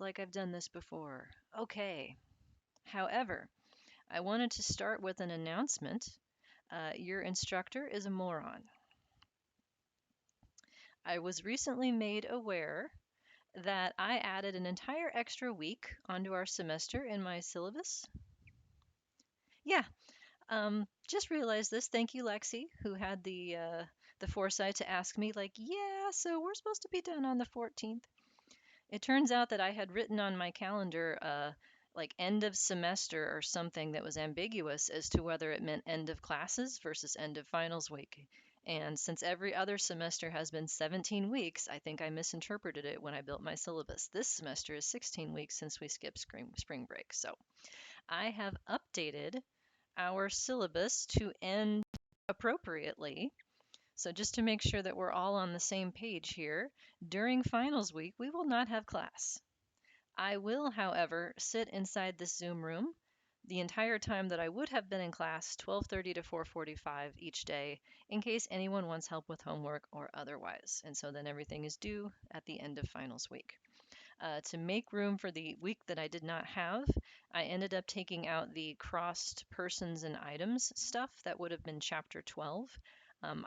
It's like I've done this before. Okay. However, I wanted to start with an announcement. Your instructor is a moron. I was recently made aware that I added an entire extra week onto our semester in my syllabus. Yeah, just realized this. Thank you, Lexi, who had the foresight to ask me, like, yeah, so we're supposed to be done on the 14th. It turns out that I had written on my calendar, like end of semester or something that was ambiguous as to whether it meant end of classes versus end of finals week. And since every other semester has been 17 weeks, I think I misinterpreted it when I built my syllabus. This semester is 16 weeks since we skipped spring break. So I have updated our syllabus to end appropriately. So just to make sure that we're all on the same page here, during finals week, we will not have class. I will, however, sit inside this Zoom room the entire time that I would have been in class, 12:30 to 4:45 each day, in case anyone wants help with homework or otherwise. And so then everything is due at the end of finals week. To make room for the week that I did not have, I ended up taking out the crossed persons and items stuff that would have been chapter 12.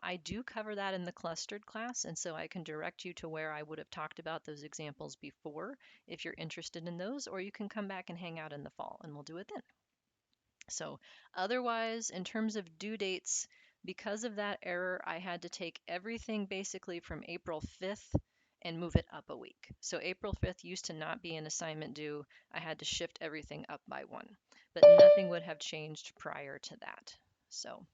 I do cover that in the clustered class, and so I can direct you to where I would have talked about those examples before if you're interested in those, or you can come back and hang out in the fall and we'll do it then. So otherwise, in terms of due dates, because of that error, I had to take everything basically from April 5th and move it up a week. So April 5th used to not be an assignment due. I had to shift everything up by one, but nothing would have changed prior to that. So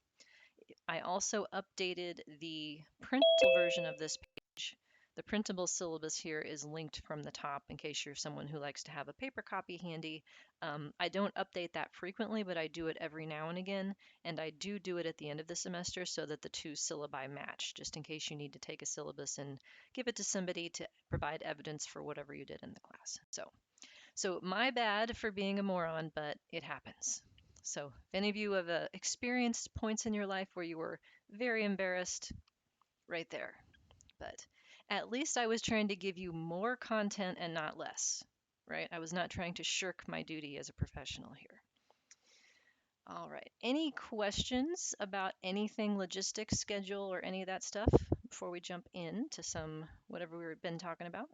I also updated the printable version of this page. The printable syllabus here is linked from the top in case you're someone who likes to have a paper copy handy. I don't update that frequently, but I do it every now and again, and I do it at the end of the semester so that the two syllabi match, just in case you need to take a syllabus and give it to somebody to provide evidence for whatever you did in the class. So my bad for being a moron, but it happens. So if any of you have experienced points in your life where you were very embarrassed, right there. But at least I was trying to give you more content and not less, right? I was not trying to shirk my duty as a professional here. All right. Any questions about anything logistics, schedule, or any of that stuff before we jump into some whatever we've been talking about?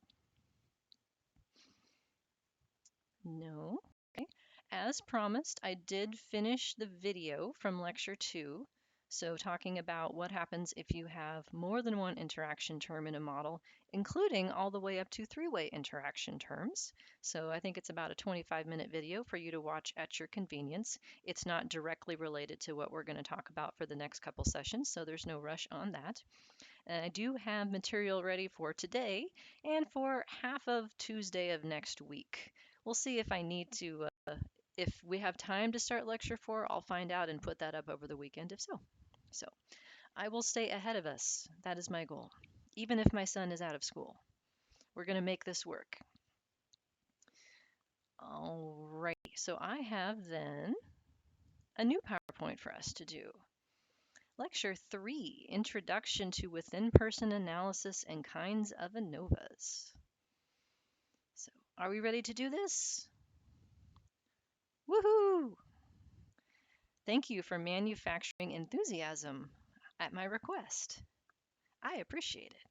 No. Okay. As promised, I did finish the video from lecture 2. So talking about what happens if you have more than one interaction term in a model, including all the way up to three-way interaction terms. So I think it's about a 25-minute video for you to watch at your convenience. It's not directly related to what we're going to talk about for the next couple sessions, so there's no rush on that. And I do have material ready for today and for half of Tuesday of next week. We'll see if I need to, if we have time to start lecture 4, I'll find out and put that up over the weekend if so. So I will stay ahead of us. That is my goal. Even if my son is out of school, we're going to make this work. All right, so I have then a new PowerPoint for us to do. Lecture 3, Introduction to Within-Person Analysis and Kinds of ANOVAs. So, are we ready to do this? Woohoo! Thank you for manufacturing enthusiasm at my request. I appreciate it.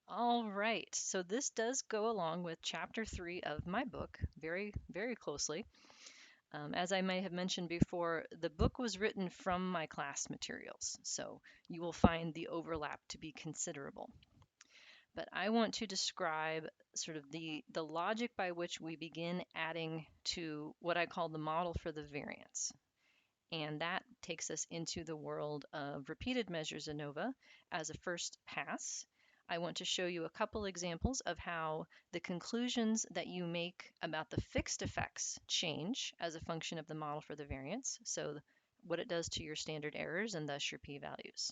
All right, so this does go along with chapter 3 of my book very, very closely. As I may have mentioned before, the book was written from my class materials, so you will find the overlap to be considerable. But I want to describe sort of the logic by which we begin adding to what I call the model for the variance. And that takes us into the world of repeated measures ANOVA as a first pass. I want to show you a couple examples of how the conclusions that you make about the fixed effects change as a function of the model for the variance. So what it does to your standard errors and thus your p-values.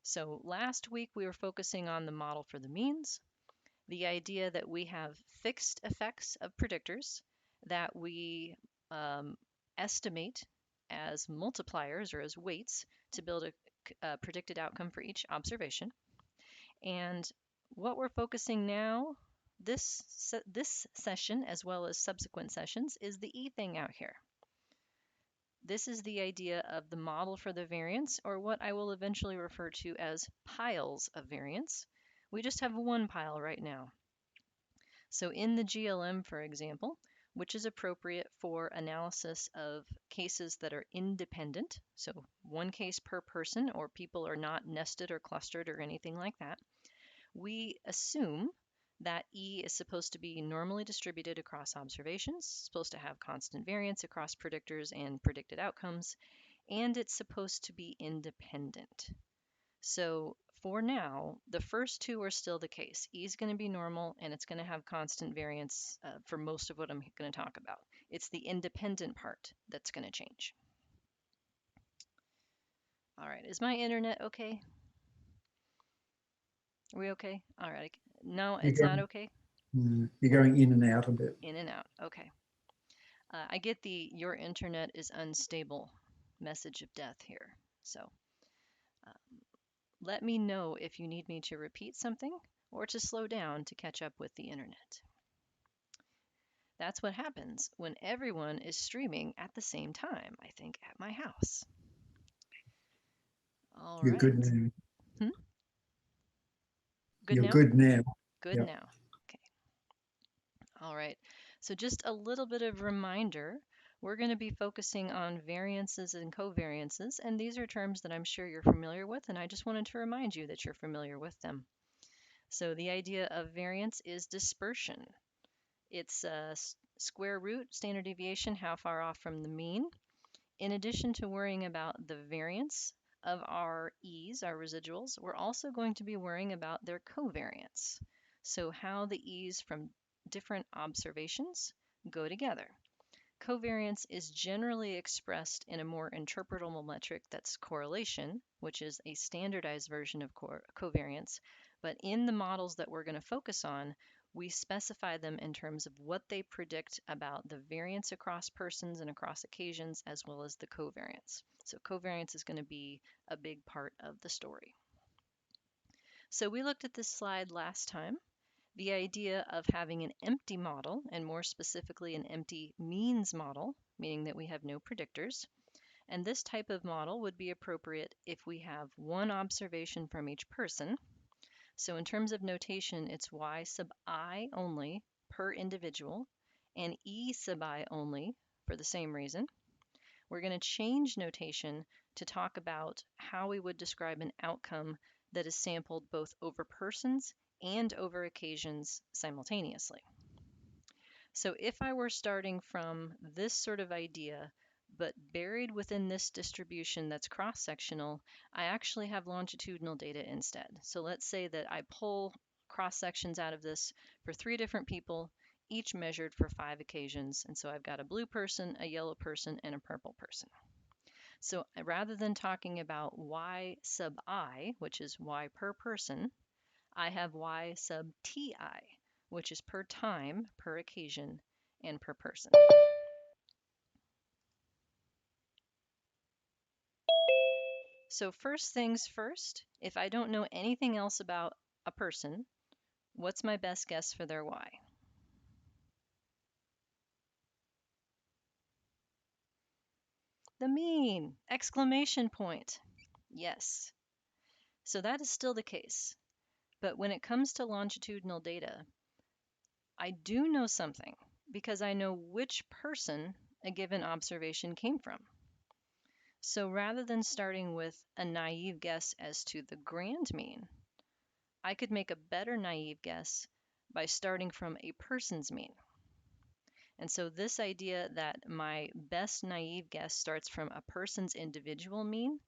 So last week we were focusing on the model for the means, the idea that we have fixed effects of predictors that we estimate as multipliers or as weights to build a predicted outcome for each observation. And what we're focusing now this session, as well as subsequent sessions, is the E thing out here. This is the idea of the model for the variance, or what I will eventually refer to as piles of variance. We just have one pile right now. So in the GLM, for example, which is appropriate for analysis of cases that are independent, so one case per person, or people are not nested or clustered or anything like that, we assume that E is supposed to be normally distributed across observations, supposed to have constant variance across predictors and predicted outcomes, and it's supposed to be independent. So for now, the first two are still the case. E is going to be normal, and it's going to have constant variance for most of what I'm going to talk about. It's the independent part that's going to change. All right, is my internet okay? Are we okay? All right, no, it's not okay? You're going in and out a bit. In and out, okay. I get the "your internet is unstable" message of death here. So let me know if you need me to repeat something or to slow down to catch up with the internet. That's what happens when everyone is streaming at the same time, I think, at my house. All You're right. good now. Hmm? Good You're now? good now. Good Yep. now. Okay. All right. So just a little bit of reminder, we're going to be focusing on variances and covariances, and these are terms that I'm sure you're familiar with, and I just wanted to remind you that you're familiar with them. So the idea of variance is dispersion. It's square root, standard deviation, how far off from the mean. In addition to worrying about the variance of our E's, our residuals, we're also going to be worrying about their covariance. So how the E's from different observations go together. Covariance is generally expressed in a more interpretable metric that's correlation, which is a standardized version of covariance. But in the models that we're going to focus on, we specify them in terms of what they predict about the variance across persons and across occasions, as well as the covariance. So covariance is going to be a big part of the story. So we looked at this slide last time. The idea of having an empty model, and more specifically an empty means model, meaning that we have no predictors. And this type of model would be appropriate if we have one observation from each person. So in terms of notation, it's Y sub I only per individual, and E sub I only for the same reason. We're going to change notation to talk about how we would describe an outcome that is sampled both over persons and over occasions simultaneously. So if I were starting from this sort of idea, but buried within this distribution that's cross-sectional, I actually have longitudinal data instead. So let's say that I pull cross-sections out of this for 3 different people, each measured for 5 occasions. And so I've got a blue person, a yellow person, and a purple person. So rather than talking about Y sub I, which is Y per person, I have Y sub TI, which is per time, per occasion, and per person. So first things first, if I don't know anything else about a person, what's my best guess for their Y? The mean! Exclamation point. Yes. So that is still the case. But when it comes to longitudinal data, I do know something because I know which person a given observation came from. So rather than starting with a naive guess as to the grand mean, I could make a better naive guess by starting from a person's mean. And so this idea that my best naive guess starts from a person's individual mean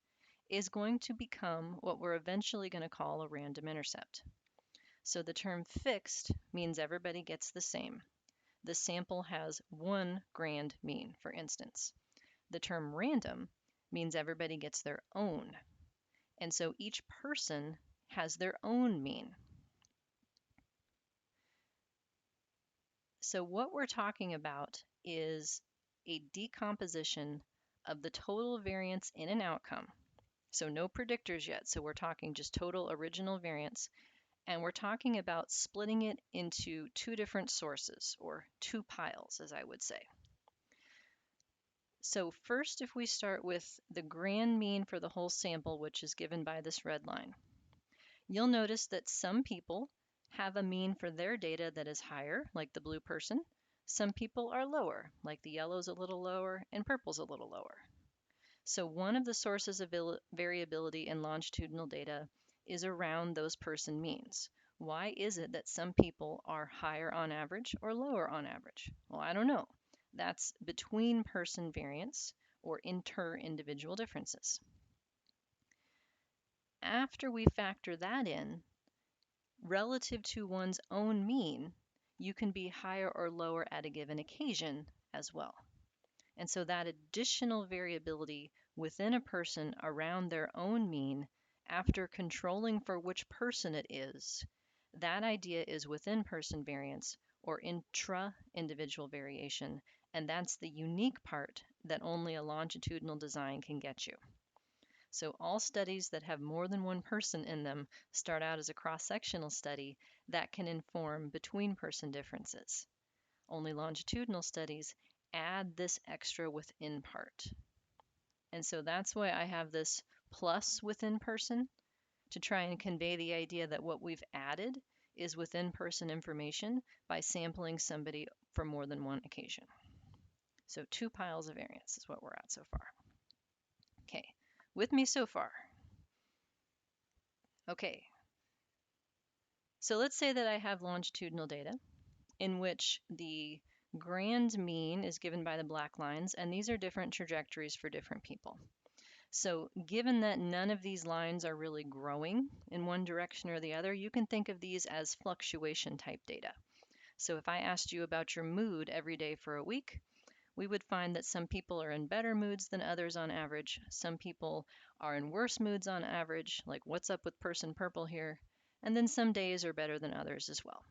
is going to become what we're eventually going to call a random intercept. So the term fixed means everybody gets the same. The sample has one grand mean, for instance. The term random means everybody gets their own. And so each person has their own mean. So what we're talking about is a decomposition of the total variance in an outcome. So no predictors yet. So we're talking just total original variance And we're talking about splitting it into two different sources, or two piles, as I would say. So first, if we start with the grand mean for the whole sample, which is given by this red line, you'll notice that some people have a mean for their data that is higher, like the blue person. Some people are lower, like the yellow's a little lower and purple's a little lower. So one of the sources of variability in longitudinal data is around those person means. Why is it that some people are higher on average or lower on average? Well, I don't know. That's between person variance or inter-individual differences. After we factor that in, relative to one's own mean, you can be higher or lower at a given occasion as well. And so that additional variability within a person around their own mean, after controlling for which person it is, that idea is within person variance or intra-individual variation, and that's the unique part that only a longitudinal design can get you. So all studies that have more than one person in them start out as a cross-sectional study that can inform between person differences. Only longitudinal studies add this extra within part. And so that's why I have this plus within person, to try and convey the idea that what we've added is within person information by sampling somebody for more than one occasion. So 2 piles of variance is what we're at so far. Okay, with me so far? Okay, so let's say that I have longitudinal data in which the grand mean is given by the black lines, and these are different trajectories for different people. So given that none of these lines are really growing in one direction or the other, you can think of these as fluctuation type data. So if I asked you about your mood every day for a week, we would find that some people are in better moods than others on average. Some people are in worse moods on average, like what's up with person purple here, and then some days are better than others as well.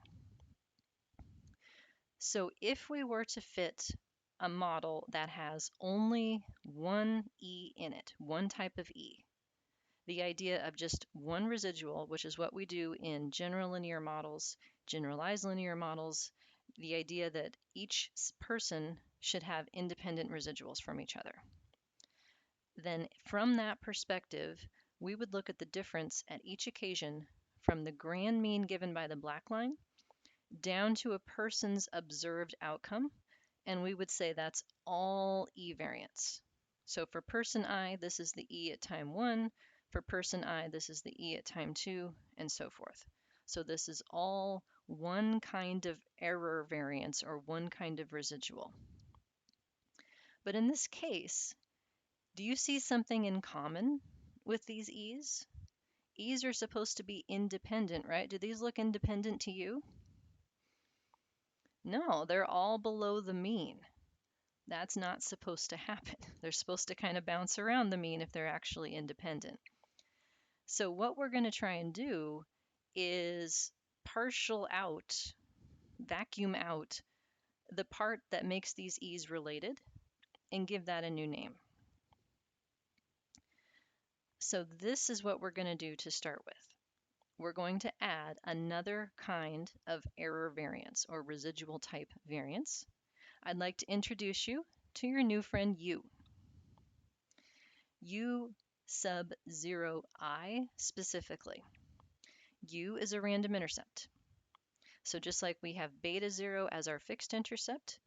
So if we were to fit a model that has only one E in it, one type of E, the idea of just one residual, which is what we do in general linear models, generalized linear models, the idea that each person should have independent residuals from each other. Then from that perspective, we would look at the difference at each occasion from the grand mean given by the black line down to a person's observed outcome, and we would say that's all E variance. So for person I, this is the E at time 1. For person I, this is the E at time 2, and so forth. So this is all one kind of error variance or one kind of residual. But in this case, do you see something in common with these E's? E's are supposed to be independent, right? Do these look independent to you? No, they're all below the mean. That's not supposed to happen. They're supposed to kind of bounce around the mean if they're actually independent. So what we're going to try and do is partial out, vacuum out the part that makes these E's related and give that a new name. So this is what we're going to do to start with. We're going to add another kind of error variance or residual type variance. I'd like to introduce you to your new friend U. U sub 0I specifically. U is a random intercept. So just like we have beta 0 as our fixed intercept,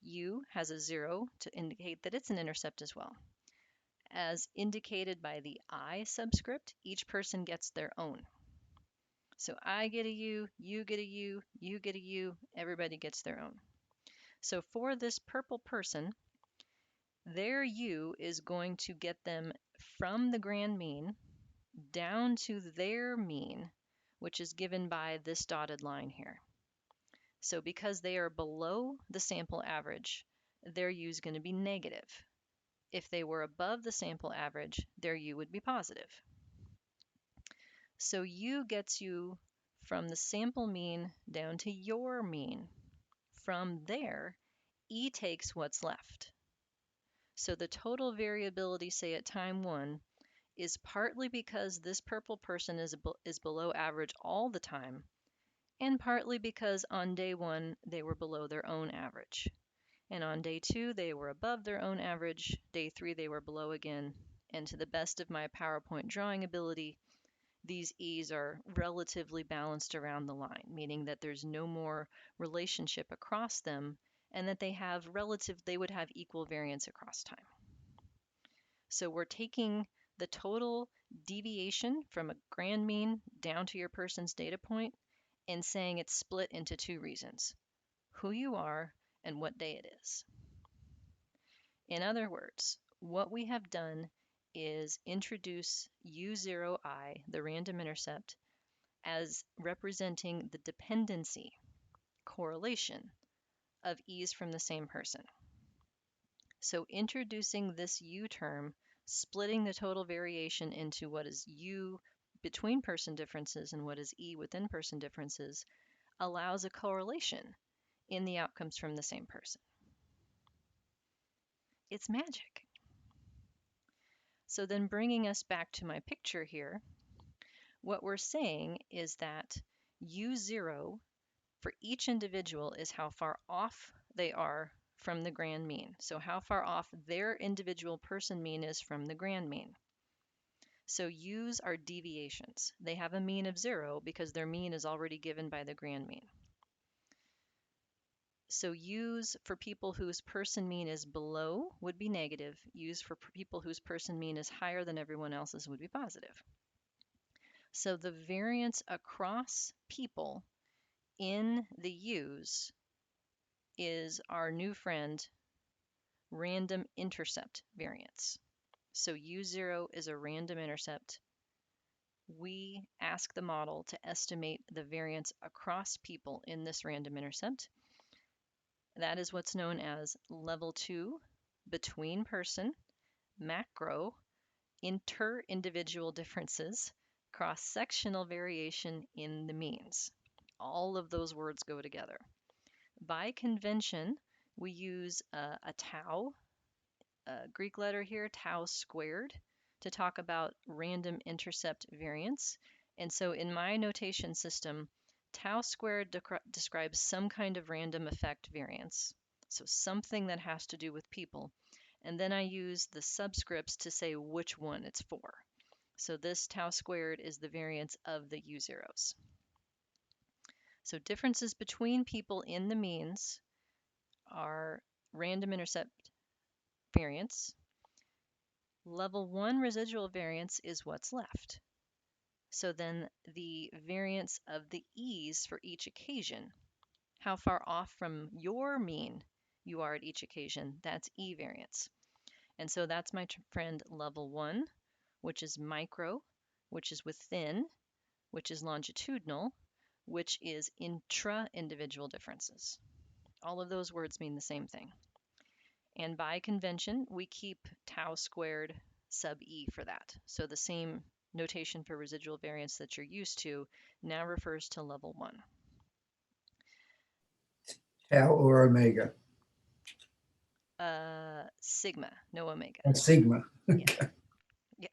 U has a 0 to indicate that it's an intercept as well. As indicated by the I subscript, each person gets their own. So I get a U, you get a U, you get a U, everybody gets their own. So for this purple person, their U is going to get them from the grand mean down to their mean, which is given by this dotted line here. So because they are below the sample average, their U is going to be negative. If they were above the sample average, their U would be positive. So U gets you from the sample mean down to your mean. From there, E takes what's left. So the total variability, say at time 1, is partly because this purple person is below average all the time, and partly because on day 1 they were below their own average. And on day 2 they were above their own average, day 3 they were below again, and to the best of my PowerPoint drawing ability, these E's are relatively balanced around the line, meaning that there's no more relationship across them and that they would have equal variance across time. So we're taking the total deviation from a grand mean down to your person's data point and saying it's split into 2 reasons: who you are and what day it is. In other words, what we have done is introduce U0I, the random intercept, as representing the dependency correlation of E's from the same person. So introducing this U term, splitting the total variation into what is U between person differences and what is E within person differences, allows a correlation in the outcomes from the same person. It's magic. So then bringing us back to my picture here, what we're saying is that U0 for each individual is how far off they are from the grand mean. So how far off their individual person mean is from the grand mean. So U's are deviations. They have a mean of 0 because their mean is already given by the grand mean. So U's for people whose person mean is below would be negative. U's for people whose person mean is higher than everyone else's would be positive. So the variance across people in the U's is our new friend, random intercept variance. So U0 is a random intercept. We ask the model to estimate the variance across people in this random intercept. That is what's known as level 2, between person, macro, inter-individual differences, cross-sectional variation in the means. All of those words go together. By convention, we use a tau, Greek letter here, tau squared, to talk about random intercept variance. And so in my notation system, tau squared describes some kind of random effect variance, so something that has to do with people. And then I use the subscripts to say which one it's for. So this tau squared is the variance of the U0s. So differences between people in the means are random intercept variance. Level 1 residual variance is what's left. So then the variance of the E's for each occasion, how far off from your mean you are at each occasion, that's E variance. And so that's my friend level 1, which is micro, which is within, which is longitudinal, which is intra-individual differences. All of those words mean the same thing. And by convention, we keep tau squared sub E for that. So the same notation for residual variance that you're used to now refers to level 1. Tau or omega? Sigma, no omega. And sigma. Yeah. Yeah.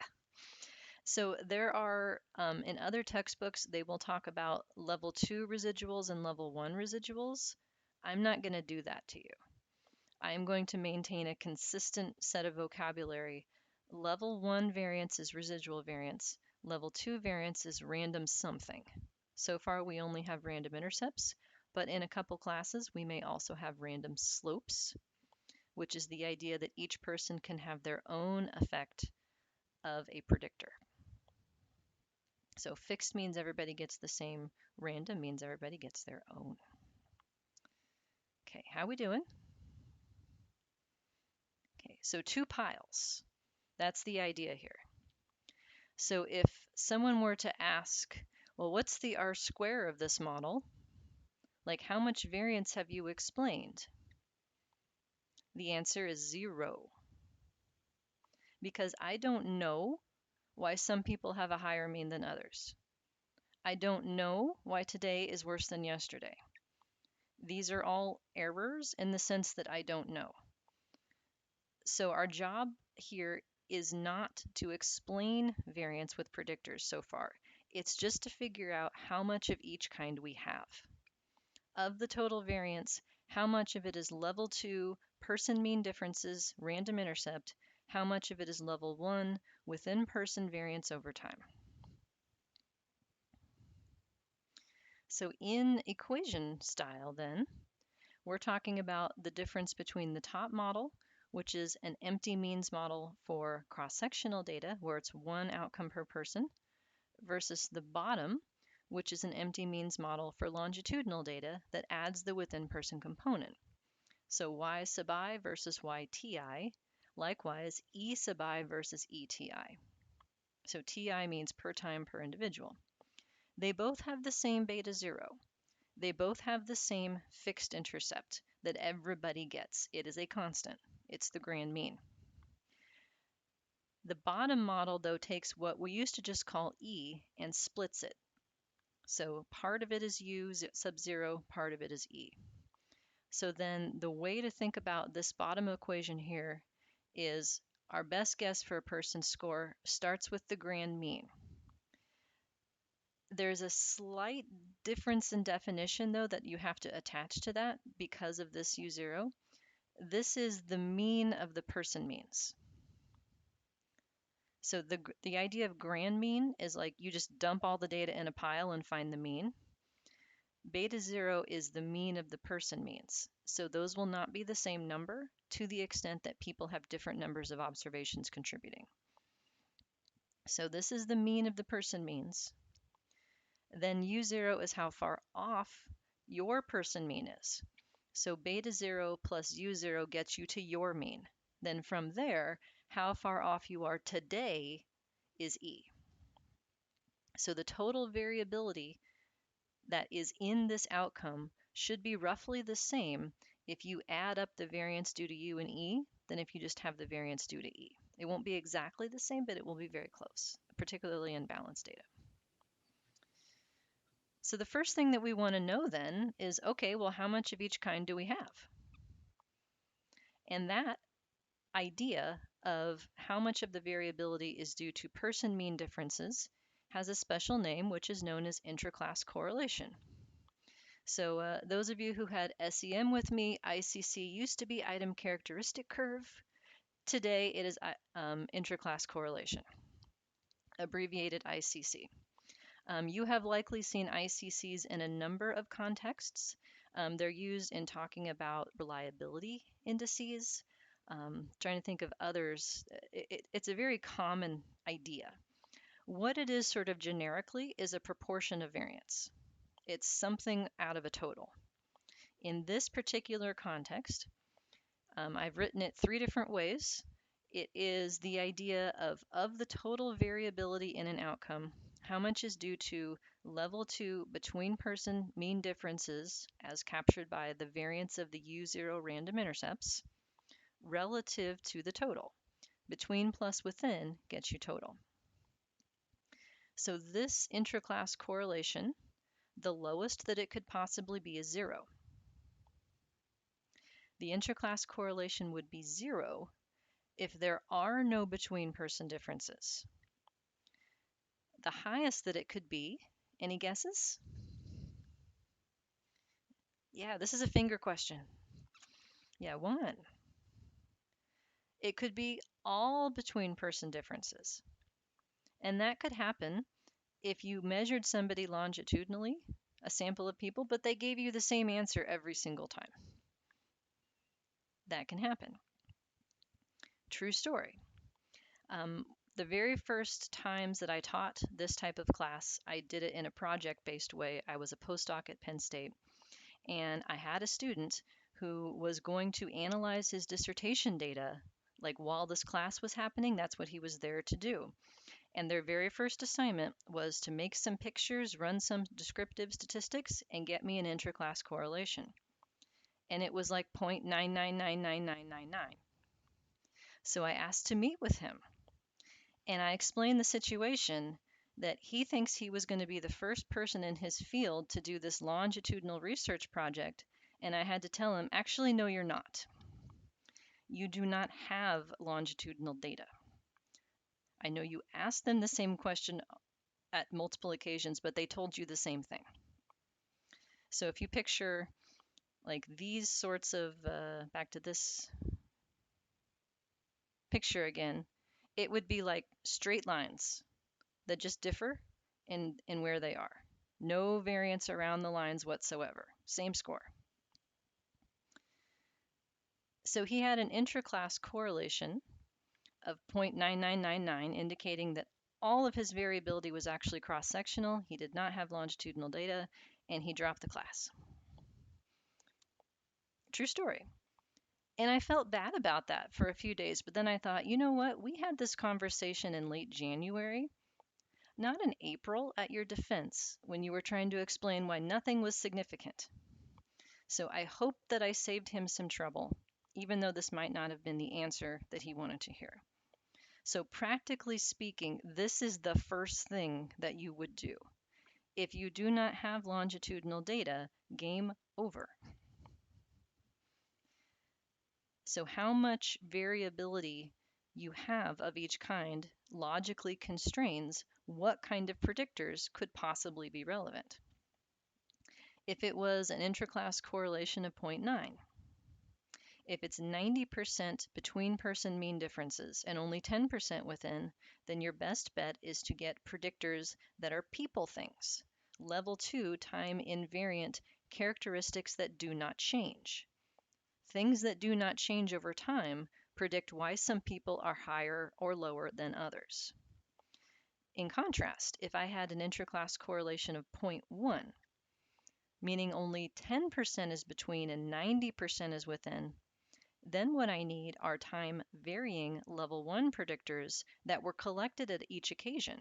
So there are, in other textbooks, they will talk about level 2 residuals and level 1 residuals. I'm not going to do that to you. I am going to maintain a consistent set of vocabulary. Level 1 variance is residual variance. Level 2 variance is random something. So far, we only have random intercepts, but in a couple classes, we may also have random slopes, which is the idea that each person can have their own effect of a predictor. So fixed means everybody gets the same, random means everybody gets their own. Okay, how we doing? Okay, so 2 piles. That's the idea here. So if someone were to ask, well, what's the R square of this model? Like, how much variance have you explained? The answer is 0. Because I don't know why some people have a higher mean than others. I don't know why today is worse than yesterday. These are all errors in the sense that I don't know. So our job here is not to explain variance with predictors so far. It's just to figure out how much of each kind we have. Of the total variance, how much of it is level 2, person mean differences, random intercept, how much of it is level 1, within person variance over time. So in equation style then, we're talking about the difference between the top model, which is an empty means model for cross-sectional data, where it's one outcome per person, versus the bottom, which is an empty means model for longitudinal data that adds the within person component. So Y sub I versus YTI, likewise E sub I versus ETI. So TI means per time per individual. They both have the same beta 0. They both have the same fixed intercept that everybody gets. It is a constant. It's the grand mean. The bottom model, though, takes what we used to just call E and splits it. So part of it is U sub 0, part of it is E. So then the way to think about this bottom equation here is our best guess for a person's score starts with the grand mean. There's a slight difference in definition, though, that you have to attach to that because of this U0. This is the mean of the person means. So the idea of grand mean is like you just dump all the data in a pile and find the mean. Beta 0 is the mean of the person means. So those will not be the same number to the extent that people have different numbers of observations contributing. So this is the mean of the person means. Then U0 is how far off your person mean is. So beta 0 plus U0 gets you to your mean. Then from there, how far off you are today is E. So the total variability that is in this outcome should be roughly the same if you add up the variance due to U and E than if you just have the variance due to E. It won't be exactly the same, but it will be very close, particularly in balanced data. So the first thing that we want to know then is, okay, well, how much of each kind do we have? And that idea of how much of the variability is due to person mean differences has a special name, which is known as intraclass correlation. So those of you who had SEM with me, ICC used to be item characteristic curve. Today it is intraclass correlation, abbreviated ICC. You have likely seen ICCs in a number of contexts. They're used in talking about reliability indices. Trying to think of others. It's a very common idea. What it is sort of generically is a proportion of variance. It's something out of a total. In this particular context, I've written it 3 different ways. It is the idea of the total variability in an outcome, how much is due to level 2 between person mean differences as captured by the variance of the U0 random intercepts relative to the total. Between plus within gets you total. So this intraclass correlation, the lowest that it could possibly be is 0. The intraclass correlation would be 0 if there are no between person differences. The highest that it could be, any guesses? Yeah, this is a finger question. Yeah, 1. It could be all between person differences. And that could happen if you measured somebody longitudinally, a sample of people, but they gave you the same answer every single time. That can happen. True story. The very first times that I taught this type of class, I did it in a project-based way. I was a postdoc at Penn State, and I had a student who was going to analyze his dissertation data, like while this class was happening. That's what he was there to do. And their very first assignment was to make some pictures, run some descriptive statistics, and get me an interclass correlation. And it was like 0.9999999. So I asked to meet with him. And I explained the situation that he thinks he was going to be the first person in his field to do this longitudinal research project. And I had to tell him, actually, no, you're not. You do not have longitudinal data. I know you asked them the same question at multiple occasions, but they told you the same thing. So if you picture like these sorts of, back to this picture again, it would be like straight lines that just differ in where they are. No variance around the lines whatsoever. Same score. So he had an intraclass correlation of 0.9999, indicating that all of his variability was actually cross-sectional. He did not have longitudinal data, and he dropped the class. True story. And I felt bad about that for a few days, but then I thought, you know what? We had this conversation in late January, not in April at your defense, when you were trying to explain why nothing was significant. So I hope that I saved him some trouble, even though this might not have been the answer that he wanted to hear. So practically speaking, this is the first thing that you would do. If you do not have longitudinal data, game over. So how much variability you have of each kind logically constrains what kind of predictors could possibly be relevant. If it was an intraclass correlation of 0.9, if it's 90% between person mean differences and only 10% within, then your best bet is to get predictors that are people things. Level 2 time invariant characteristics that do not change. Things that do not change over time predict why some people are higher or lower than others. In contrast, if I had an intraclass correlation of 0.1, meaning only 10% is between and 90% is within, then what I need are time varying level 1 predictors that were collected at each occasion,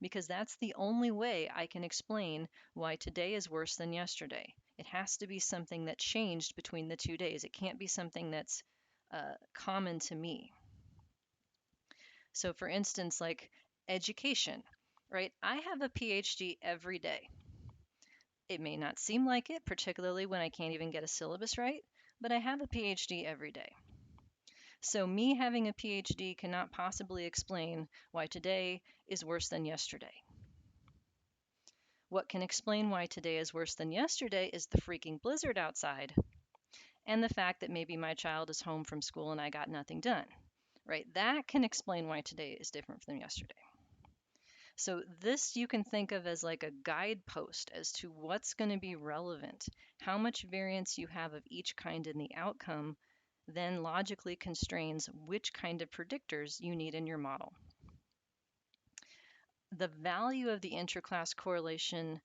because that's the only way I can explain why today is worse than yesterday. It has to be something that changed between the 2 days. It can't be something that's common to me. So for instance, like education, right? I have a PhD every day. It may not seem like it, particularly when I can't even get a syllabus right, but I have a PhD every day. So me having a PhD cannot possibly explain why today is worse than yesterday. What can explain why today is worse than yesterday is the freaking blizzard outside and the fact that maybe my child is home from school and I got nothing done, right? That can explain why today is different from yesterday. So this you can think of as like a guidepost as to what's going to be relevant. How much variance you have of each kind in the outcome then logically constrains which kind of predictors you need in your model. The value of the interclass correlation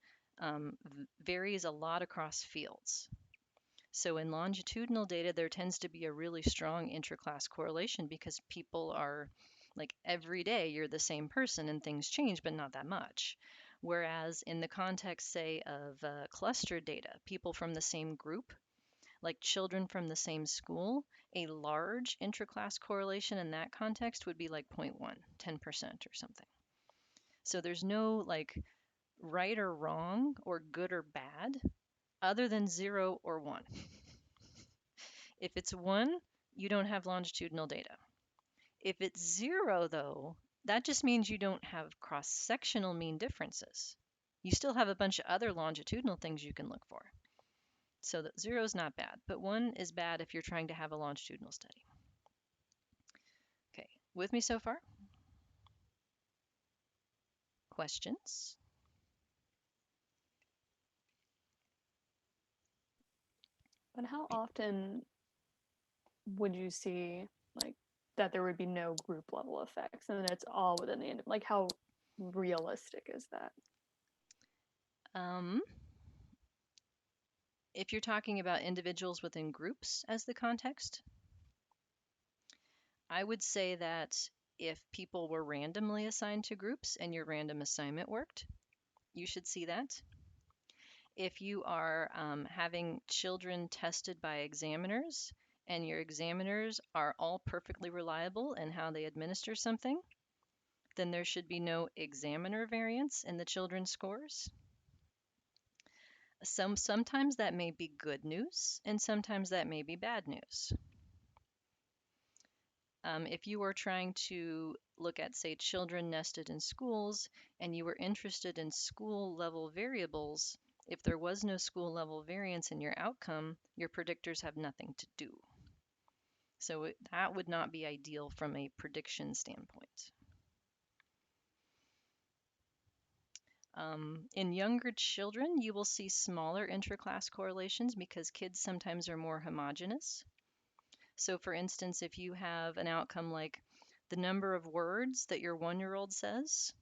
varies a lot across fields. So in longitudinal data, there tends to be a really strong interclass correlation because people are like every day you're the same person and things change, but not that much. Whereas in the context, say, of clustered data, people from the same group, like children from the same school, a large interclass correlation in that context would be like 0.1, 10% or something. So there's no like right or wrong or good or bad other than 0 or 1. If it's 1, you don't have longitudinal data. If it's 0, though, that just means you don't have cross-sectional mean differences. You still have a bunch of other longitudinal things you can look for. So that 0 is not bad, but 1 is bad if you're trying to have a longitudinal study. Okay, with me so far? Questions? But how often would you see like that there would be no group level effects and it's all within the like how realistic is that? If you're talking about individuals within groups as the context, I would say that if people were randomly assigned to groups and your random assignment worked, you should see that. If you are having children tested by examiners and your examiners are all perfectly reliable in how they administer something, then there should be no examiner variance in the children's scores. Sometimes that may be good news and sometimes that may be bad news. If you were trying to look at, say, children nested in schools, and you were interested in school level variables, if there was no school level variance in your outcome, your predictors have nothing to do. So that would not be ideal from a prediction standpoint. In younger children, you will see smaller intraclass correlations because kids sometimes are more homogeneous. So for instance, if you have an outcome like the number of words that your 1-year-old says,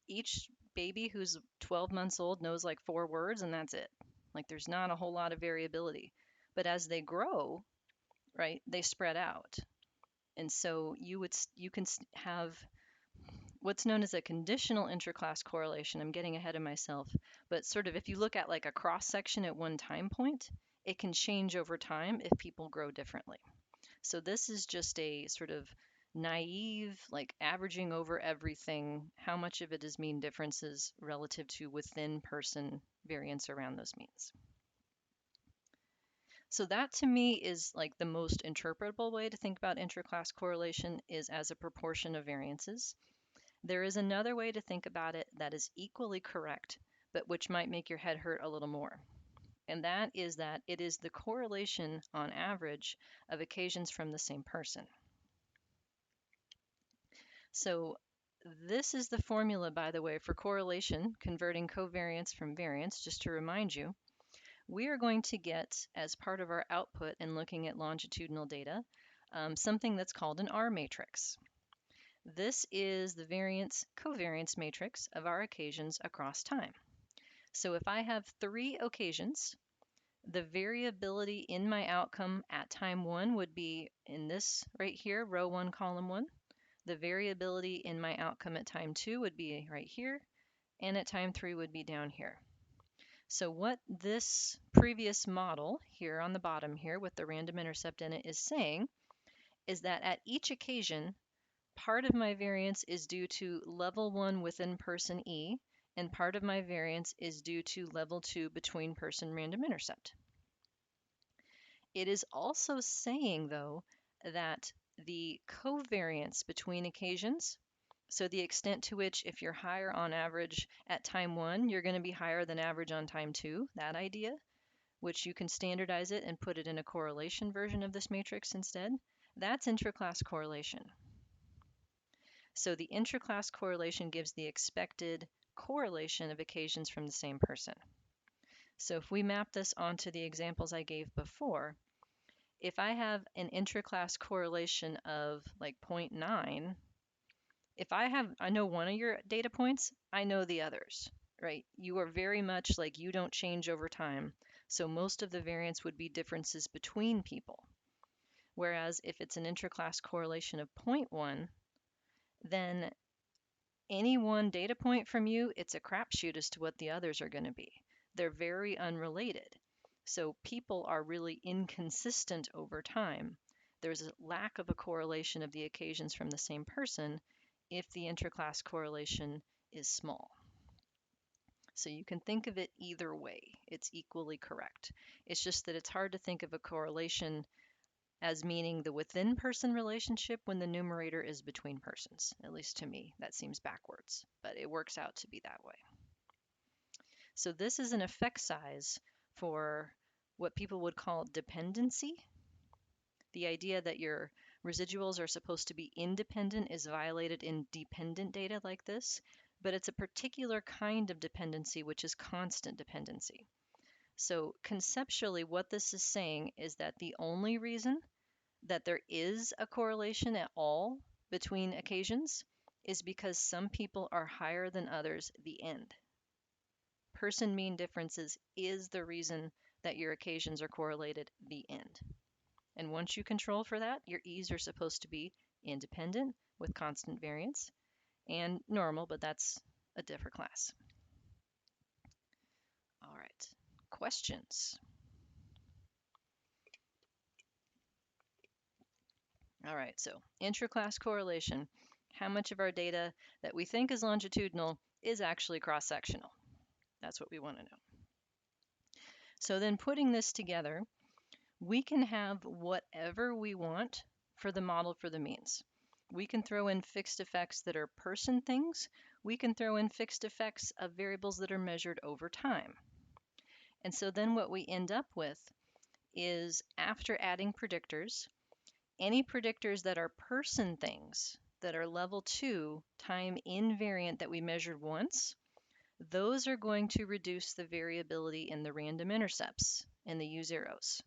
each baby who's 12 months old knows like 4 words and that's it. Like there's not a whole lot of variability. But as they grow, right, they spread out. And so you can have what's known as a conditional intraclass correlation. I'm getting ahead of myself, but sort of if you look at like a cross section at one time point, it can change over time if people grow differently. So this is just a sort of naive, like averaging over everything, how much of it is mean differences relative to within person variance around those means. So that to me is like the most interpretable way to think about intraclass correlation is as a proportion of variances. There is another way to think about it that is equally correct, but which might make your head hurt a little more. And that is that it is the correlation on average of occasions from the same person. So this is the formula, by the way, for correlation, converting covariance from variance. Just to remind you, we are going to get, as part of our output in looking at longitudinal data, something that's called an R matrix. This is the variance-covariance matrix of our occasions across time. So if I have 3 occasions, the variability in my outcome at time 1 would be in this right here, row 1, column 1. The variability in my outcome at time 2 would be right here, and at time 3 would be down here. So what this previous model here on the bottom here with the random intercept in it is saying is that at each occasion, part of my variance is due to level 1 within person E, and part of my variance is due to level 2 between person random intercept. It is also saying, though, that the covariance between occasions, so the extent to which if you're higher on average at time 1, you're going to be higher than average on time 2, that idea, which you can standardize it and put it in a correlation version of this matrix instead, that's intraclass correlation. So the intraclass correlation gives the expected correlation of occasions from the same person. So if we map this onto the examples I gave before, if I have an intraclass correlation of like 0.9, if I know one of your data points, I know the others, right? You are very much like you don't change over time. So most of the variance would be differences between people. Whereas if it's an intraclass correlation of 0.1, then any one data point from you, it's a crapshoot as to what the others are going to be. They're very unrelated. So people are really inconsistent over time. There's a lack of a correlation of the occasions from the same person if the interclass correlation is small. So you can think of it either way. It's equally correct. It's just that it's hard to think of a correlation as meaning the within person relationship when the numerator is between persons. At least to me, that seems backwards, but it works out to be that way. So this is an effect size for what people would call dependency. The idea that your residuals are supposed to be independent is violated in dependent data like this, but it's a particular kind of dependency, which is constant dependency. So conceptually, what this is saying is that the only reason that there is a correlation at all between occasions is because some people are higher than others, the end. Person mean differences is the reason that your occasions are correlated, the end. And once you control for that, your E's are supposed to be independent with constant variance and normal, but that's a different class. All right, questions? All right, so intraclass correlation. How much of our data that we think is longitudinal is actually cross-sectional? That's what we want to know. So then putting this together, we can have whatever we want for the model for the means. We can throw in fixed effects that are person things. We can throw in fixed effects of variables that are measured over time. And so then what we end up with is, after adding predictors, any predictors that are person things that are level 2 time invariant that we measured once, those are going to reduce the variability in the random intercepts in the U0s.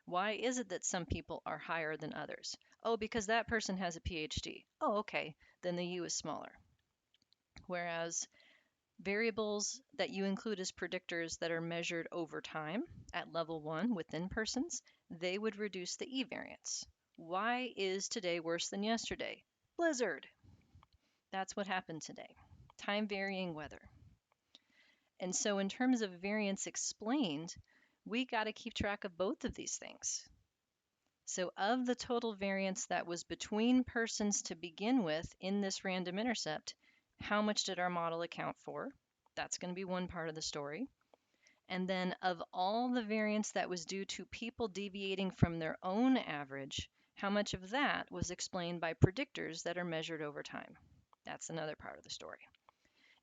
Why is it that some people are higher than others? Oh, because that person has a PhD. Oh, okay, then the U is smaller. Whereas variables that you include as predictors that are measured over time at level 1 within persons, they would reduce the E variance. Why is today worse than yesterday? Blizzard. That's what happened today. Time varying weather. And so in terms of variance explained, we got to keep track of both of these things. So of the total variance that was between persons to begin with in this random intercept, how much did our model account for? That's going to be one part of the story. And then of all the variance that was due to people deviating from their own average, how much of that was explained by predictors that are measured over time? That's another part of the story.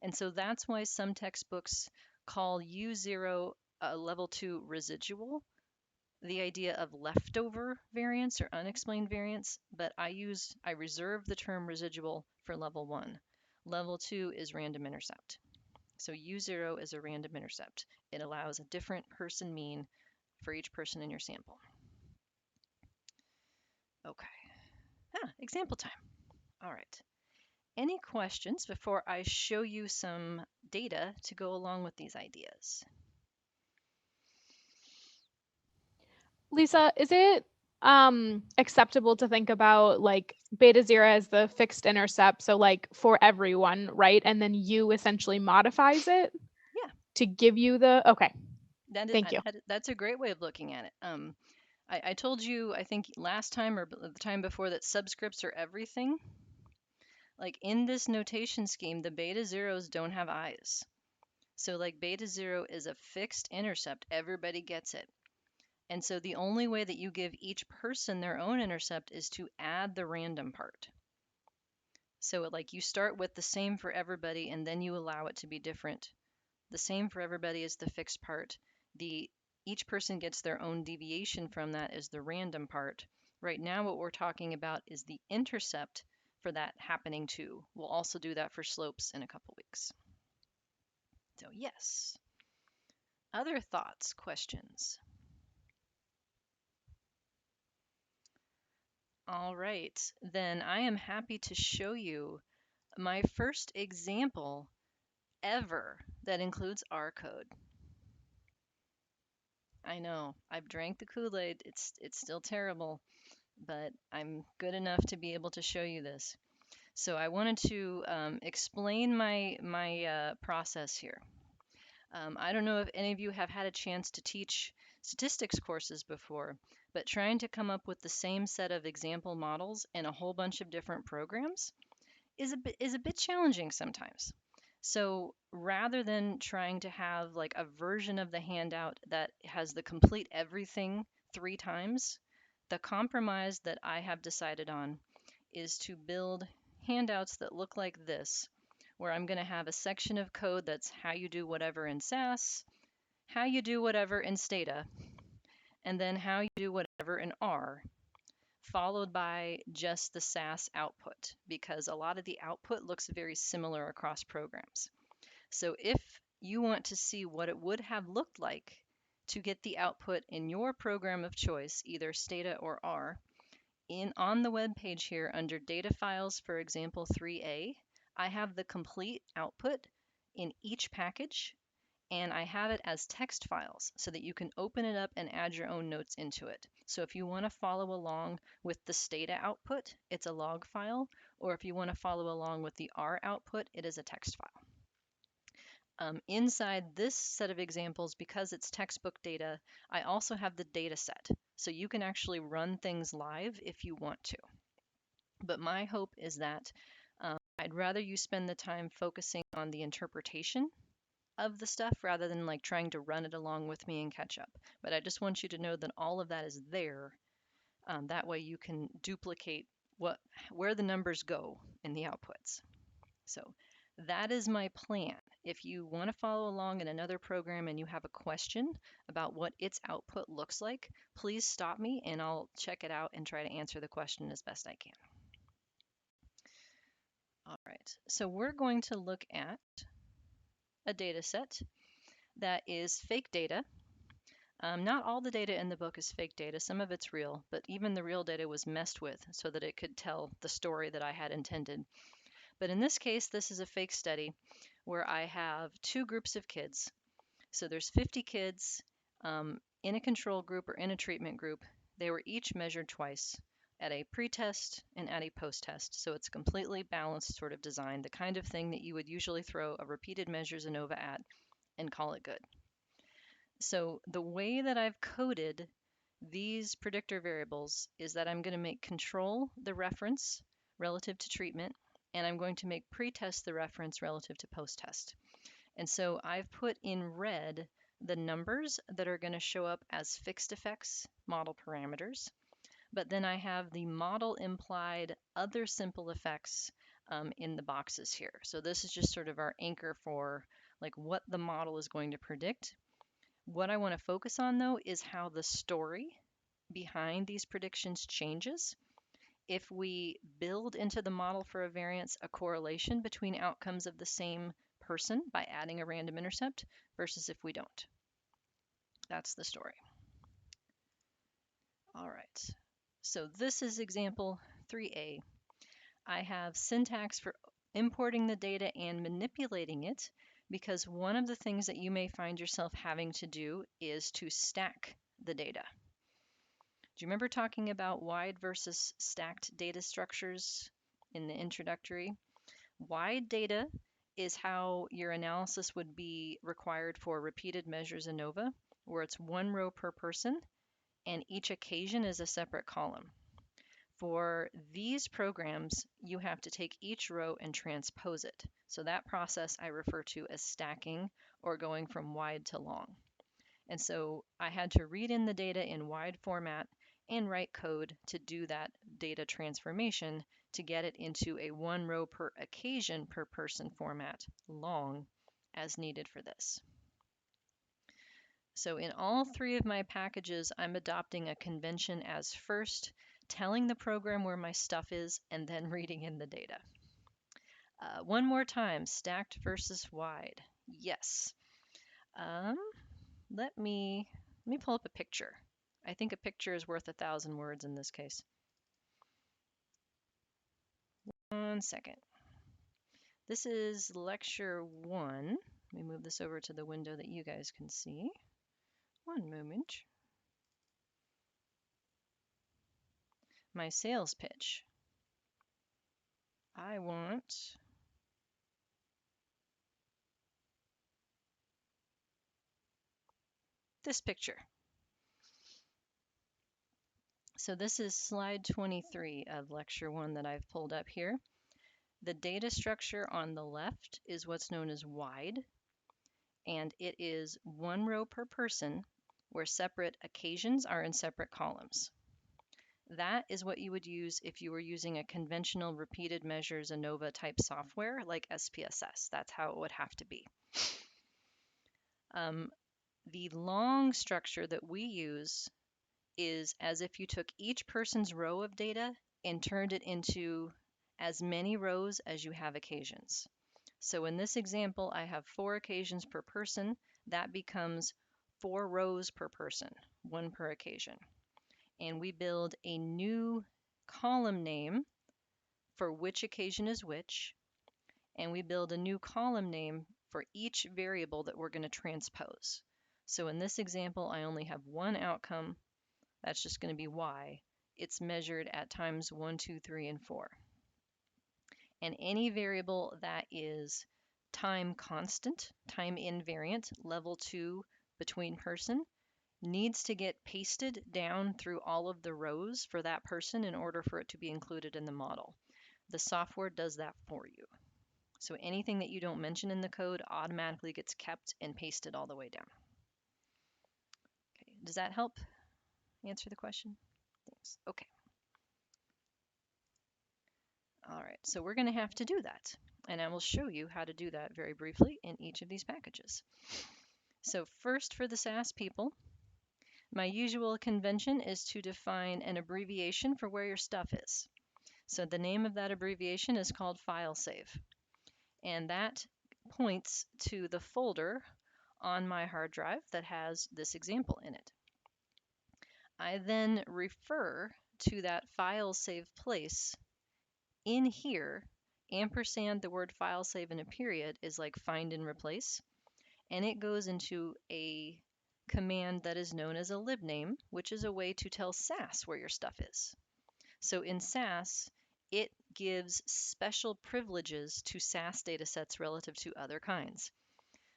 And so that's why some textbooks call U0 a level 2 residual, the idea of leftover variance or unexplained variance, but I reserve the term residual for level 1. Level 2 is random intercept. So U0 is a random intercept. It allows a different person mean for each person in your sample. Okay. Example time. All right. Any questions before I show you some data to go along with these ideas? Lisa, is it acceptable to think about like beta 0 as the fixed intercept, so like for everyone, right? And then U essentially modifies it? Yeah. To give you the, okay. Thank you. That's a great way of looking at it. I told you, I think last time or the time before, that subscripts are everything. Like in this notation scheme, the beta zeros don't have i's. So like beta 0 is a fixed intercept. Everybody gets it. And so the only way that you give each person their own intercept is to add the random part. So like you start with the same for everybody and then you allow it to be different. The same for everybody is the fixed part. Each person gets their own deviation from that is the random part. Right now what we're talking about is the intercept for that happening too. We'll also do that for slopes in a couple weeks. So yes. Other thoughts, questions? All right, then I am happy to show you my first example ever that includes R code. I know, I've drank the Kool-Aid. It's still terrible, but I'm good enough to be able to show you this. So I wanted to explain my process here. I don't know if any of you have had a chance to teach statistics courses before, but trying to come up with the same set of example models in a whole bunch of different programs is a bit challenging sometimes. So rather than trying to have like a version of the handout that has the complete everything 3 times, the compromise that I have decided on is to build handouts that look like this, where I'm going to have a section of code that's how you do whatever in Sas, how you do whatever in Stata, and then how you do whatever in R, followed by just the Sas output, because a lot of the output looks very similar across programs. So if you want to see what it would have looked like to get the output in your program of choice, either Stata or R, on the web page here under data files for example 3A, I have the complete output in each package, and I have it as text files so that you can open it up and add your own notes into it. So if you want to follow along with the Stata output, it's a log file, or if you want to follow along with the R output, it is a text file. Inside this set of examples, because it's textbook data, I also have the data set. So you can actually run things live if you want to. But my hope is that I'd rather you spend the time focusing on the interpretation of the stuff rather than like trying to run it along with me and catch up. But I just want you to know that all of that is there That way you can duplicate where the numbers go in the outputs. So that is my plan. If you want to follow along in another program and you have a question about what its output looks like, please stop me and I'll check it out and try to answer the question as best I can. All right, so we're going to look at a data set that is fake data. Not all the data in the book is fake data. Some of it's real, but even the real data was messed with so that it could tell the story that I had intended. But in this case, this is a fake study where I have two groups of kids. So there's 50 kids in a control group or in a treatment group. They were each measured twice at a pre-test and at a post-test. So it's a completely balanced sort of design, the kind of thing that you would usually throw a repeated measures ANOVA at and call it good. So the way that I've coded these predictor variables is that I'm going to make control the reference relative to treatment, and I'm going to make pretest the reference relative to post-test. And so I've put in red the numbers that are going to show up as fixed effects model parameters, but then I have the model implied other simple effects in the boxes here. So this is just sort of our anchor for like what the model is going to predict. What I want to focus on though is how the story behind these predictions changes if we build into the model for a variance a correlation between outcomes of the same person by adding a random intercept versus if we don't. That's the story. All right, so this is example 3A. I have syntax for importing the data and manipulating it because one of the things that you may find yourself having to do is to stack the data. Do you remember talking about wide versus stacked data structures in the introductory? Wide data is how your analysis would be required for repeated measures ANOVA, where it's one row per person and each occasion is a separate column. For these programs, you have to take each row and transpose it. So that process I refer to as stacking or going from wide to long. And so I had to read in the data in wide format and write code to do that data transformation to get it into a one row per occasion per person format, long, as needed for this. So in all three of my packages, I'm adopting a convention as first telling the program where my stuff is and then reading in the data. One more time, stacked versus wide. Yes. Let me pull up a picture. I think a picture is worth 1,000 words in this case. 1 second. This is lecture 1. Let me move this over to the window that you guys can see. One moment. My sales pitch. I want this picture. So this is slide 23 of lecture 1 that I've pulled up here. The data structure on the left is what's known as wide, and it is one row per person where separate occasions are in separate columns. That is what you would use if you were using a conventional repeated measures ANOVA type software like SPSS. That's how it would have to be. The long structure that we use is as if you took each person's row of data and turned it into as many rows as you have occasions. So in this example, I have 4 occasions per person. That becomes 4 rows per person, 1 per occasion. And we build a new column name for which occasion is which, and we build a new column name for each variable that we're going to transpose. So in this example, I only have one outcome. That's just going to be y. It's measured at times 1, 2, 3, and 4. And any variable that is time constant, time invariant, level 2 between person, needs to get pasted down through all of the rows for that person in order for it to be included in the model. The software does that for you. So anything that you don't mention in the code automatically gets kept and pasted all the way down. Okay, does that help answer the question? things. Okay. All right, so we're going to have to do that. And I will show you how to do that very briefly in each of these packages. So first, for the Sas people, my usual convention is to define an abbreviation for where your stuff is. So the name of that abbreviation is called file save. And that points to the folder on my hard drive that has this example in it. I then refer to that file save place in here. Ampersand, the word file save in a period is like find and replace. And it goes into a command that is known as a libname, which is a way to tell Sas where your stuff is. So in Sas, it gives special privileges to Sas data sets relative to other kinds.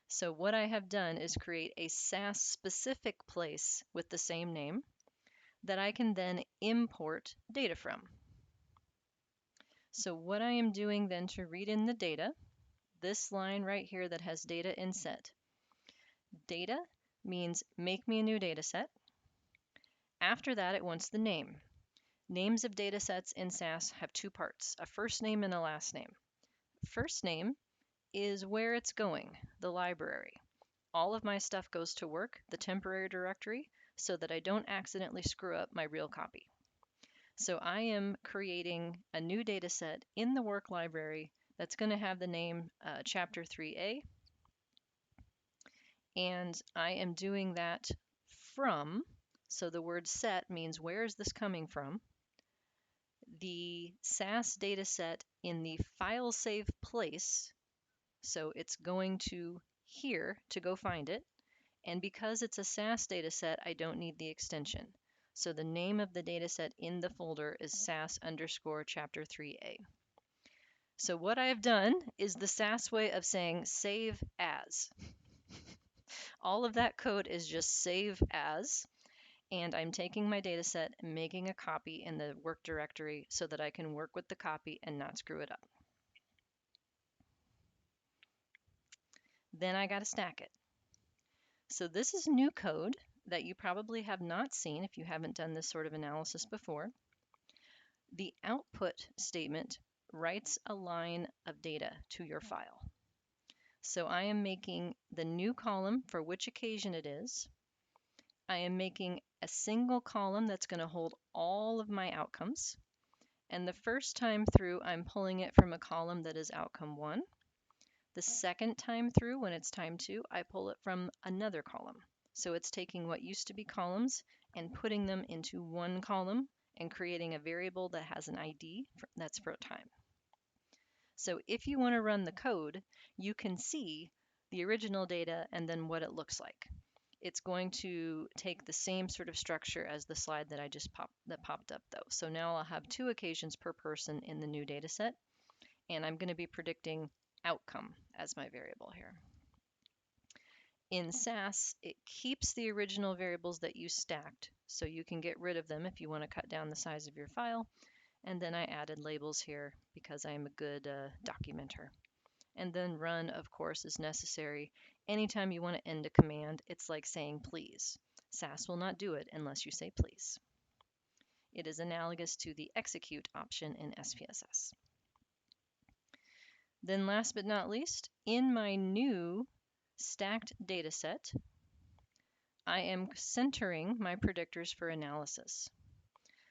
So what I have done is create a Sas specific place with the same name that I can then import data from. So what I am doing then to read in the data, this line right here that has data in set. Data means make me a new data set. After that, it wants the name. Names of data sets in Sas have two parts, a first name and a last name. First name is where it's going, the library. All of my stuff goes to work, the temporary directory, so that I don't accidentally screw up my real copy. So I am creating a new data set in the work library that's going to have the name Chapter 3A. And I am doing that from, so the word set means where is this coming from? The Sas data set in the file save place. So it's going to here to go find it. And because it's a Sas data set, I don't need the extension. So the name of the data set in the folder is Sas_Chapter 3A. So what I have done is the Sas way of saying save as. All of that code is just save as, and I'm taking my data set and making a copy in the work directory so that I can work with the copy and not screw it up. Then I got to stack it. So this is new code that you probably have not seen if you haven't done this sort of analysis before. The output statement writes a line of data to your file. So I am making the new column for which occasion it is. I am making a single column that's going to hold all of my outcomes. And the first time through, I'm pulling it from a column that is outcome 1. The second time through, when it's time 2, I pull it from another column. So it's taking what used to be columns and putting them into one column and creating a variable that has an ID that's for a time. So if you want to run the code, you can see the original data and then what it looks like. It's going to take the same sort of structure as the slide that I just popped up though. So now I'll have 2 occasions per person in the new data set, and I'm going to be predicting outcome as my variable here. In Sas, it keeps the original variables that you stacked, so you can get rid of them if you want to cut down the size of your file. And then I added labels here because I'm a good documenter. And then run, of course, is necessary. Anytime you want to end a command, it's like saying please. Sas will not do it unless you say please. It is analogous to the execute option in SPSS. Then last but not least, in my new stacked data set, I am centering my predictors for analysis.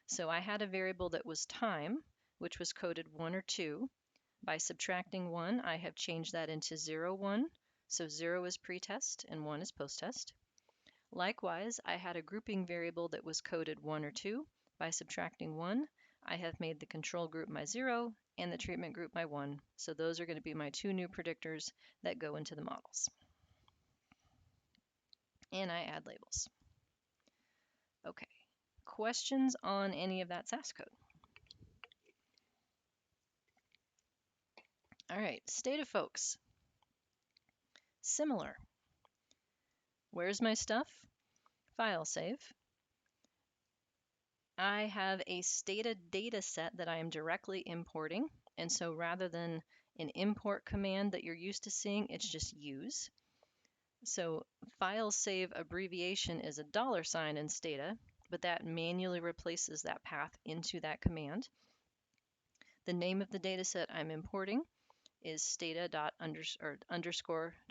So I had a variable that was time, which was coded 1 or 2. By subtracting 1, I have changed that into 0, 1. So 0 is pre-test and 1 is post-test. Likewise, I had a grouping variable that was coded 1 or 2. By subtracting 1, I have made the control group my 0 and the treatment group my 1. So those are going to be my 2 new predictors that go into the models. And I add labels. Okay, questions on any of that Sas code? All right, state of folks. Similar. Where's my stuff? File save. I have a stated data set that I am directly importing. And so rather than an import command that you're used to seeing, it's just use. So file save abbreviation is a $sign in Stata. but that manually replaces that path into that command. The name of the data set I'm importing is stata._chapter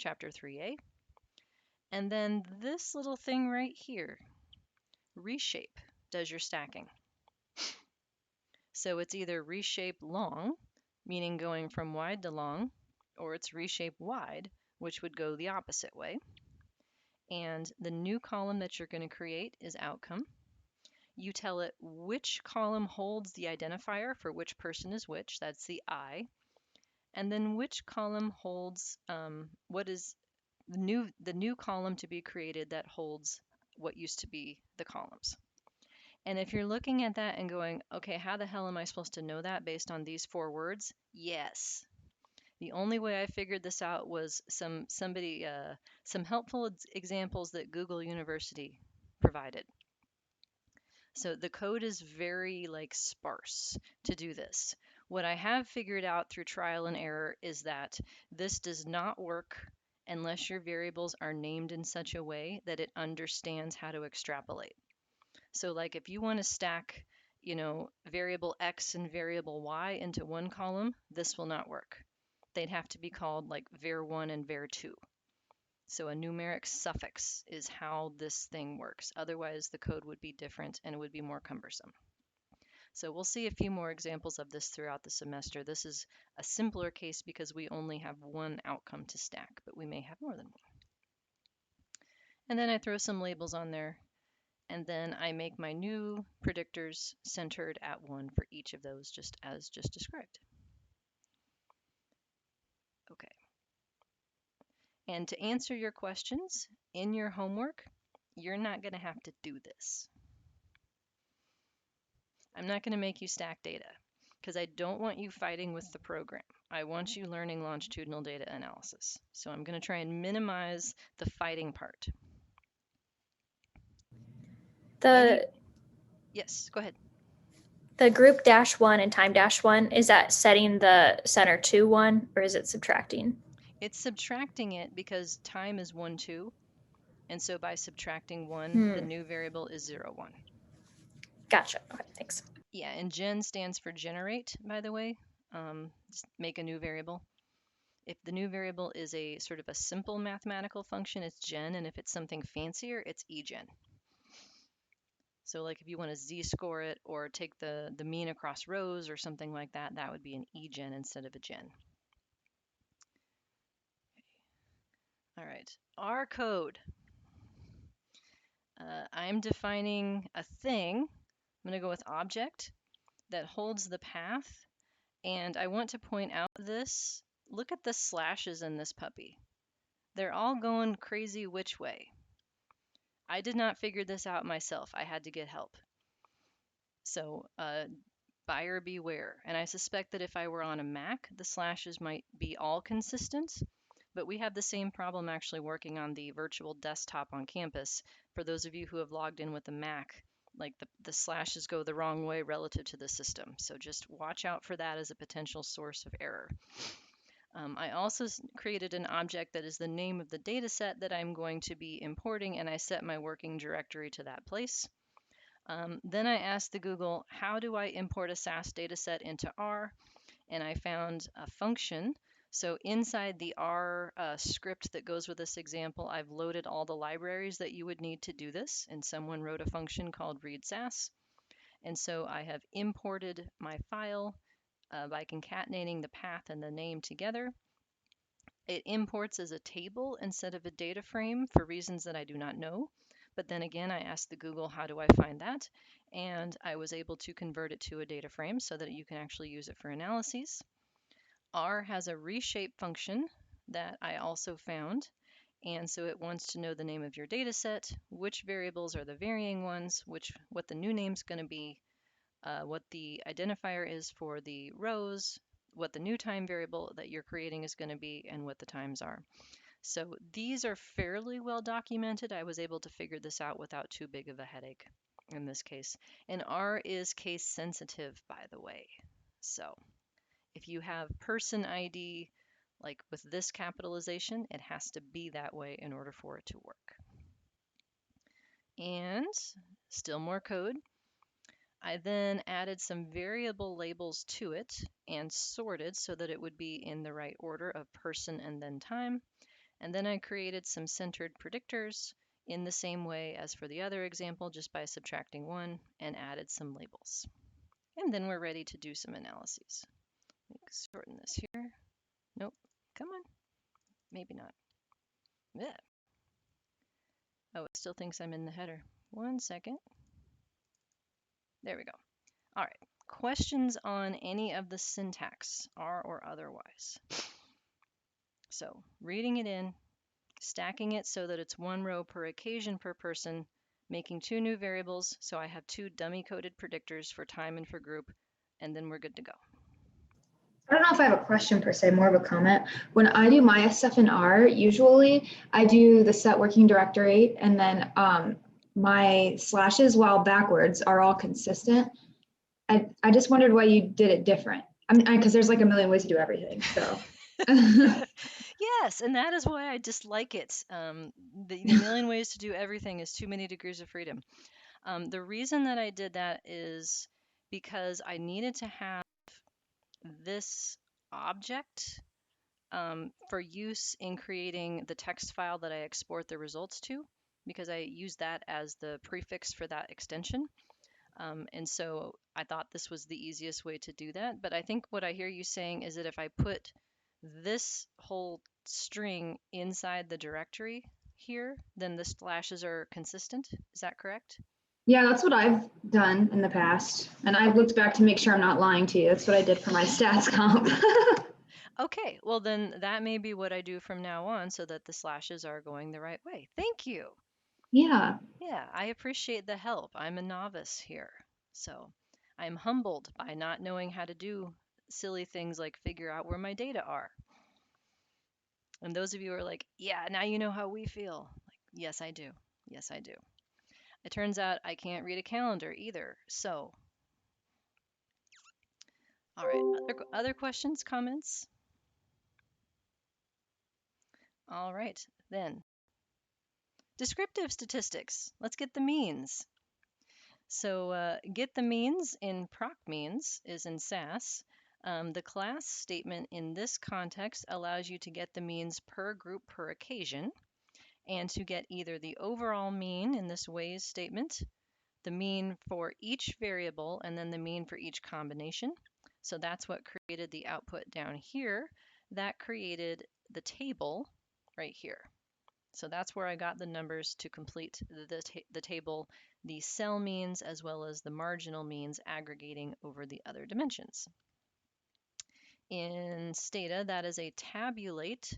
3a. And then this little thing right here, reshape, does your stacking. So it's either reshape long, meaning going from wide to long, or it's reshape wide, which would go the opposite way. And the new column that you're going to create is outcome. You tell it which column holds the identifier for which person is which, that's the I, and then which column holds what is the new column to be created that holds what used to be the columns. And if you're looking at that and going, okay, how the hell am I supposed to know that based on these 4 words? Yes. The only way I figured this out was some helpful examples that Google University provided. So the code is very sparse to do this. What I have figured out through trial and error is that this does not work unless your variables are named in such a way that it understands how to extrapolate. So if you want to stack, variable X and variable Y into one column, this will not work. They'd have to be called var1 and var2. So a numeric suffix is how this thing works. Otherwise, the code would be different and it would be more cumbersome. So we'll see a few more examples of this throughout the semester. This is a simpler case because we only have one outcome to stack, but we may have more than one. And then I throw some labels on there, and then I make my new predictors centered at 1 for each of those, just as just described. Okay. And to answer your questions in your homework, you're not going to have to do this. I'm not going to make you stack data because I don't want you fighting with the program. I want you learning longitudinal data analysis. So I'm going to try and minimize the fighting part. Yes, go ahead. The group -1 and time -1, is that setting the center to 1 or is it subtracting? It's subtracting it because time is 1, 2. And so by subtracting 1, the new variable is 0, 1. Gotcha. Okay, thanks. Yeah, and gen stands for generate, by the way. Just make a new variable. If the new variable is a sort of a simple mathematical function, it's gen, and if it's something fancier, it's egen. So if you want to z-score it or take the mean across rows or something like that, that would be an egen instead of a gen. All right, our code. I'm defining a thing. I'm going to go with object that holds the path. And I want to point out this. Look at the slashes in this puppy. They're all going crazy which way. I did not figure this out myself. I had to get help. So buyer beware. And I suspect that if I were on a Mac, the slashes might be all consistent. But we have the same problem actually working on the virtual desktop on campus. For those of you who have logged in with a Mac, the slashes go the wrong way relative to the system. So just watch out for that as a potential source of error. I also created an object that is the name of the data set that I'm going to be importing, and I set my working directory to that place. Then I asked the Google, how do I import a Sas data set into R? And I found a function. So inside the R script that goes with this example, I've loaded all the libraries that you would need to do this. And someone wrote a function called read Sas. And so I have imported my file by concatenating the path and the name together. It imports as a table instead of a data frame for reasons that I do not know. But then again, I asked the Google, how do I find that? And I was able to convert it to a data frame so that you can actually use it for analyses. R has a reshape function that I also found. And so it wants to know the name of your data set, which variables are the varying ones, what the new name's going to be, what the identifier is for the rows, what the new time variable that you're creating is going to be, and what the times are. So these are fairly well documented. I was able to figure this out without too big of a headache in this case. And R is case sensitive, by the way. So if you have person ID, like with this capitalization, it has to be that way in order for it to work. And still more code. I then added some variable labels to it and sorted so that it would be in the right order of person and then time. And then I created some centered predictors in the same way as for the other example, just by subtracting 1 and added some labels. And then we're ready to do some analyses. Shorten this here. Nope, come on. Maybe not. Yeah. Oh, it still thinks I'm in the header. 1 second. There we go. All right. Questions on any of the syntax, R or otherwise? So reading it in, stacking it so that it's 1 row per occasion per person, making 2 new variables, so I have 2 dummy-coded predictors for time and for group, and then we're good to go. I don't know if I have a question per se, more of a comment. When I do my stuff in R, usually I do the set working directory, and then my slashes, while backwards, are all consistent. I just wondered why you did it different. I mean, because there's like a million ways to do everything, so. Yes, and that is why I dislike it. The million ways to do everything is too many degrees of freedom. The reason that I did that is because I needed to have this object for use in creating the text file that I export the results to, because I use that as the prefix for that extension. And so I thought this was the easiest way to do that. But I think what I hear you saying is that if I put this whole string inside the directory here, then the slashes are consistent. Is that correct? Yeah, that's what I've done in the past. And I've looked back to make sure I'm not lying to you. That's what I did for my stats comp. Okay, well then that may be what I do from now on so that the slashes are going the right way. Thank you. Yeah. Yeah, I appreciate the help. I'm a novice here. So I'm humbled by not knowing how to do silly things like figure out where my data are. And those of you who are like, yeah, now you know how we feel. Like, yes, I do. Yes, I do. It turns out I can't read a calendar either. So, all right, other questions, comments? All right, then. Descriptive statistics. Let's get the means. So get the means in proc means is in Sas. The class statement in this context allows you to get the means per group per occasion, and to get either the overall mean in this ways statement, the mean for each variable, and then the mean for each combination. So that's what created the output down here. That created the table right here. So that's where I got the numbers to complete the table, the cell means as well as the marginal means aggregating over the other dimensions. In Stata, that is a tabulate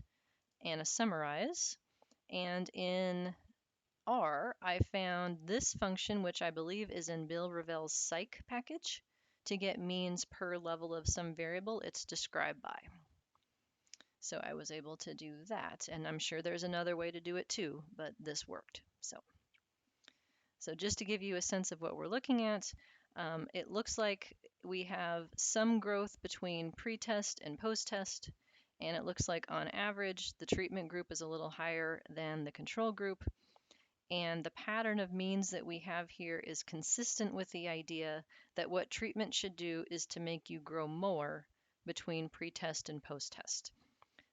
and a summarize. And in R, I found this function, which I believe is in Bill Revell's psych package, to get means per level of some variable it's described by. So I was able to do that, and I'm sure there's another way to do it too, but this worked. So just to give you a sense of what we're looking at, it looks like we have some growth between pre-test and post-test, and it looks like on average the treatment group is a little higher than the control group, and the pattern of means that we have here is consistent with the idea that what treatment should do is to make you grow more between pre-test and post-test.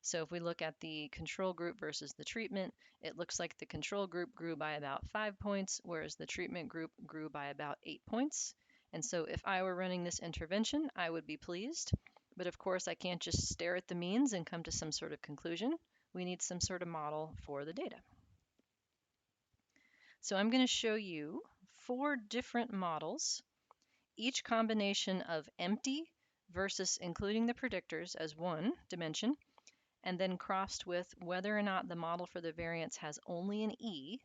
So if we look at the control group versus the treatment, it looks like the control group grew by about 5 points, whereas the treatment group grew by about 8 points. And so if I were running this intervention, I would be pleased. But of course, I can't just stare at the means and come to some sort of conclusion. We need some sort of model for the data. So I'm going to show you 4 different models, each combination of empty versus including the predictors as one dimension, and then crossed with whether or not the model for the variance has only an E,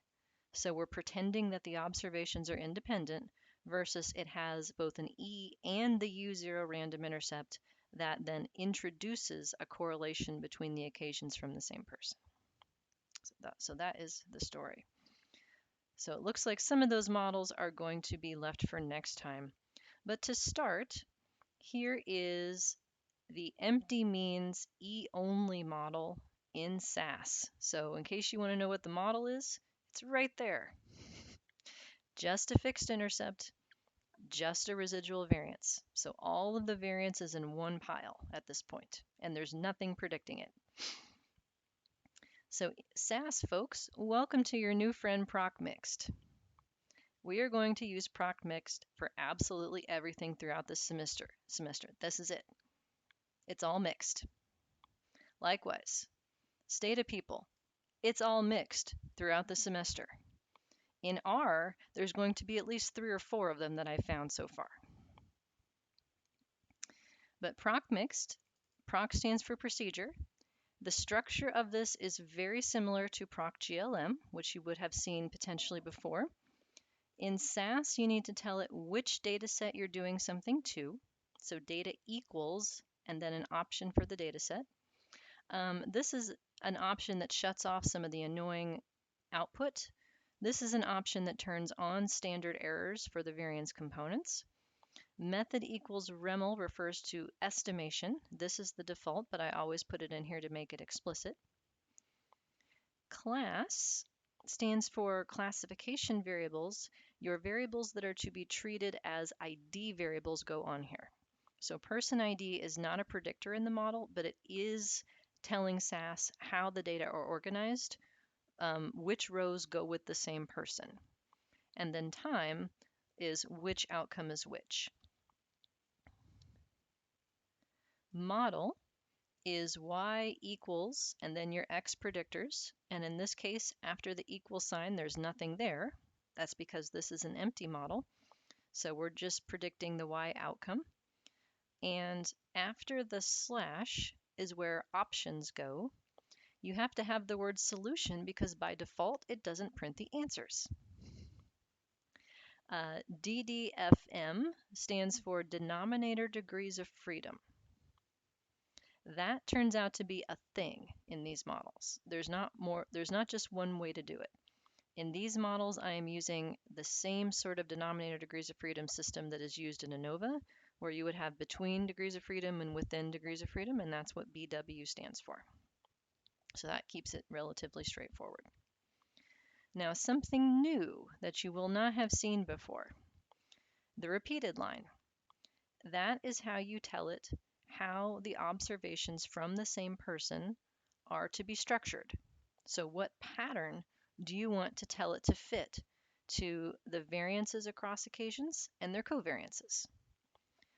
so we're pretending that the observations are independent, versus it has both an E and the U0 random intercept that then introduces a correlation between the occasions from the same person. So that is the story. So it looks like some of those models are going to be left for next time. But to start, here is the empty means E only model in Sas. So in case you want to know what the model is, it's right there. just a fixed intercept, just a residual variance. So all of the variance is in one pile at this point, and there's nothing predicting it. So SAS folks, welcome to your new friend Proc Mixed. We are going to use Proc Mixed for absolutely everything throughout this semester. This is it. It's all mixed. Likewise, Stata people, it's all mixed throughout the semester. In R, there's going to be at least 3 or 4 of them that I've found so far. But Proc Mixed, Proc stands for procedure. The structure of this is very similar to Proc GLM, which you would have seen potentially before. In SAS, you need to tell it which data set you're doing something to. So data equals, and then an option for the data set. This is an option that shuts off some of the annoying output. This is an option that turns on standard errors for the variance components. Method equals REML refers to estimation. This is the default, but I always put it in here to make it explicit. Class stands for classification variables. Your variables that are to be treated as ID variables go on here. So person ID is not a predictor in the model, but it is telling SAS how the data are organized, which rows go with the same person. And then time is which outcome is which. Model is y equals and then your x predictors. And in this case, after the equal sign, there's nothing there. That's because this is an empty model. So we're just predicting the y outcome. And after the slash is where options go. You have to have the word solution because by default, it doesn't print the answers. DDFM stands for denominator degrees of freedom. That turns out to be a thing in these models. There's not just one way to do it. In these models, I am using the same sort of denominator degrees of freedom system that is used in ANOVA, where you would have between degrees of freedom and within degrees of freedom, and that's what BW stands for. So that keeps it relatively straightforward. Now, something new that you will not have seen before, the repeated line. That is how you tell it how the observations from the same person are to be structured. So what pattern do you want to tell it to fit to the variances across occasions and their covariances?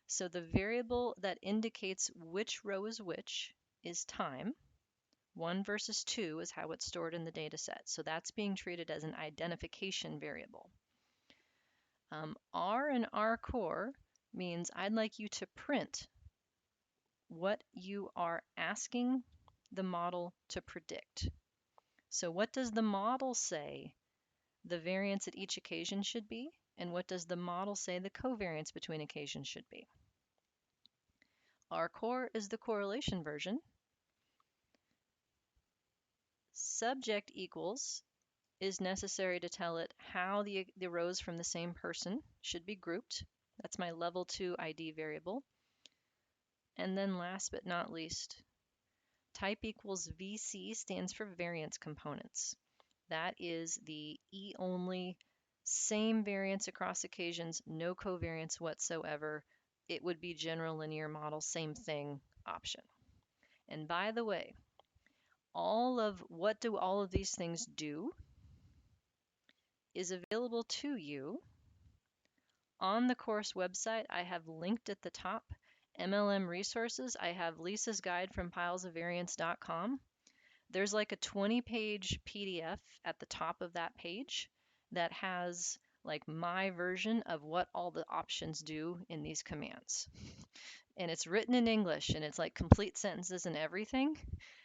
So the variable that indicates which row is which is time. 1 versus 2 is how it's stored in the data set. So that's being treated as an identification variable. R and R core means I'd like you to print what you are asking the model to predict. So what does the model say the variance at each occasion should be? And what does the model say the covariance between occasions should be? R core is the correlation version. Subject equals is necessary to tell it how the rows from the same person should be grouped. That's my level 2 ID variable. And then last but not least, type equals VC stands for variance components. That is the E-only, same variance across occasions, no covariance whatsoever. It would be general linear model, same thing option. And by the way, what do all of these things do is available to you on the course website. I have linked at the top MLM resources. I have Lisa's guide from pilesofvariance.com. There's like a 20-page PDF at the top of that page that has like my version of what all the options do in these commands. And it's written in English and it's like complete sentences and everything.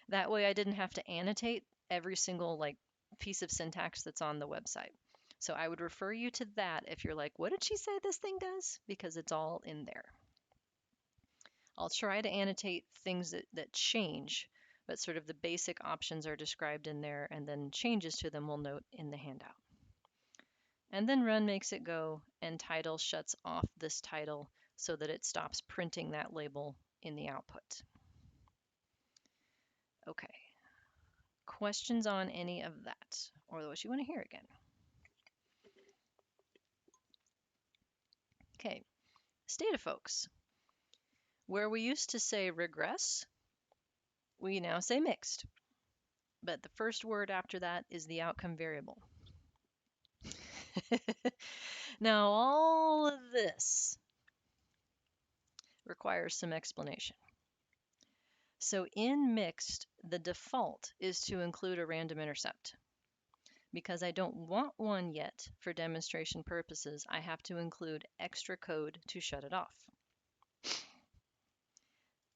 That way I didn't have to annotate every single like piece of syntax that's on the website. So I would refer you to that if you're like, what did she say this thing does? Because it's all in there. I'll try to annotate things that change, but sort of the basic options are described in there, and then changes to them we'll note in the handout. And then run makes it go, and title shuts off this title so that it stops printing that label in the output. Okay. Questions on any of that, or what you want to hear again? Okay, Stata folks. Where we used to say regress, we now say mixed. But the first word after that is the outcome variable. Now, all of this requires some explanation. So in mixed, the default is to include a random intercept. Because I don't want one yet for demonstration purposes, I have to include extra code to shut it off.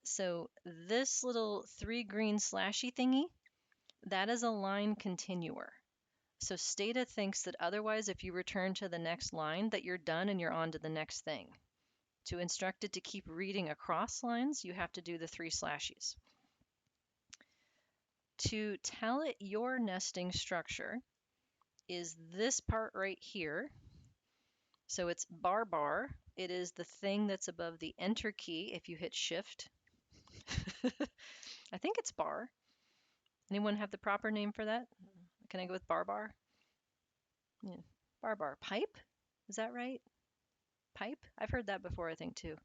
So this little 3 green slashy thingy, that is a line continuer. So Stata thinks that otherwise, if you return to the next line, that you're done and you're on to the next thing. To instruct it to keep reading across lines, you have to do the 3 slashies. To tell it your nesting structure is this part right here. So it's bar bar. It is the thing that's above the enter key if you hit shift. I think it's bar. Anyone have the proper name for that? Can I go with bar bar? Yeah. Bar bar. Pipe? Is that right? Pipe? I've heard that before, I think, too.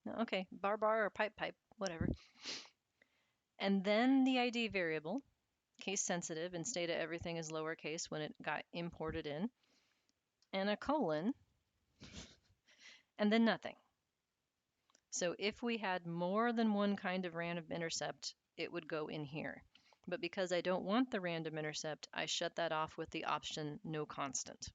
No, okay, bar bar or pipe pipe, whatever. And then the ID variable, case sensitive, in Stata everything is lowercase when it got imported in, and a colon, and then nothing. So if we had more than one kind of random intercept, it would go in here. But because I don't want the random intercept, I shut that off with the option no constant.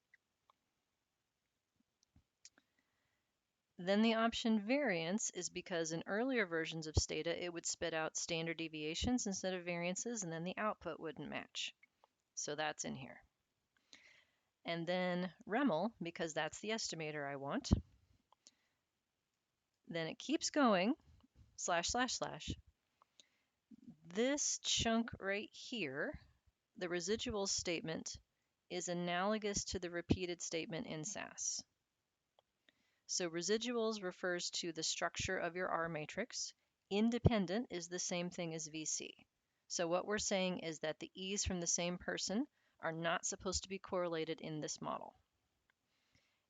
Then the option variance is because in earlier versions of Stata, it would spit out standard deviations instead of variances, and then the output wouldn't match. So that's in here. And then REML, because that's the estimator I want. Then it keeps going, slash, slash, slash. This chunk right here, the residual statement, is analogous to the repeated statement in Sas. So residuals refers to the structure of your R matrix. Independent is the same thing as VC. So what we're saying is that the E's from the same person are not supposed to be correlated in this model.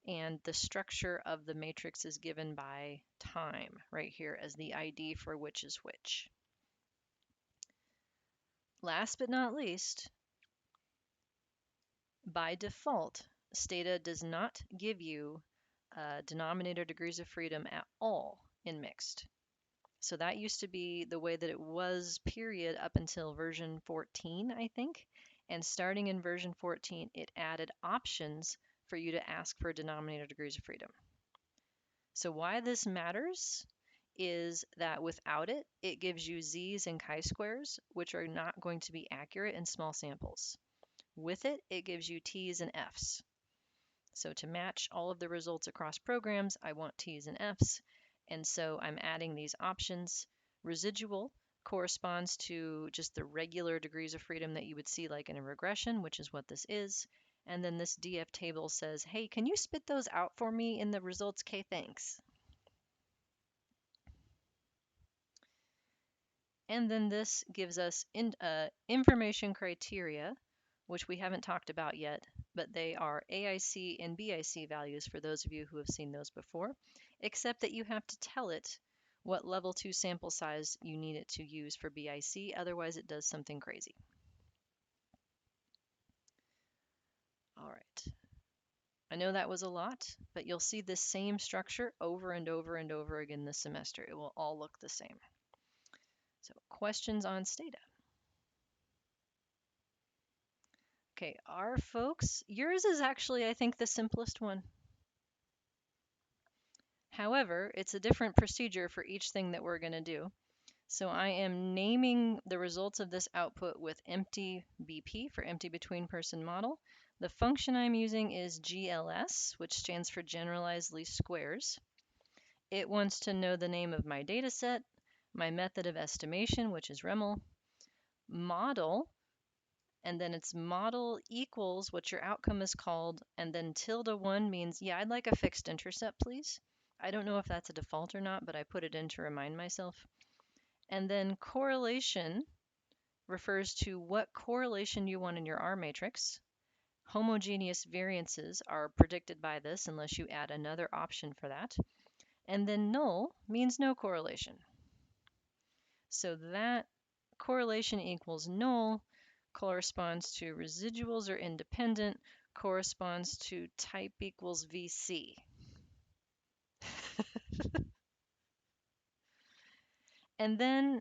And the structure of the matrix is given by time right here as the ID for which is which. Last but not least, by default, Stata does not give you denominator degrees of freedom at all in mixed. So that used to be the way that it was, period, up until version 14, I think. And starting in version 14, it added options for you to ask for denominator degrees of freedom. So why this matters is that without it, it gives you z's and chi-squares, which are not going to be accurate in small samples. With it, it gives you t's and f's. So to match all of the results across programs, I want t's and f's. And so I'm adding these options. Residual corresponds to just the regular degrees of freedom that you would see like in a regression, which is what this is. And then this DF table says, hey, can you spit those out for me in the results? K, thanks. And then this gives us information criteria, which we haven't talked about yet, but they are AIC and BIC values for those of you who have seen those before, except that you have to tell it what level 2 sample size you need it to use for BIC, otherwise it does something crazy. All right. I know that was a lot, but you'll see this same structure over and over and over again this semester. It will all look the same. So questions on Stata? Okay, R folks, yours is actually, I think, the simplest one. However, it's a different procedure for each thing that we're going to do. So I am naming the results of this output with empty BP for empty between person model. The function I'm using is GLS, which stands for generalized least squares. It wants to know the name of my data set, my method of estimation, which is REML, model, and then it's model equals what your outcome is called, and then tilde1 means, yeah, I'd like a fixed intercept, please. I don't know if that's a default or not, but I put it in to remind myself. And then correlation refers to what correlation you want in your R matrix. Homogeneous variances are predicted by this unless you add another option for that. And then null means no correlation. So that correlation equals null corresponds to residuals are independent, corresponds to type equals VC. And then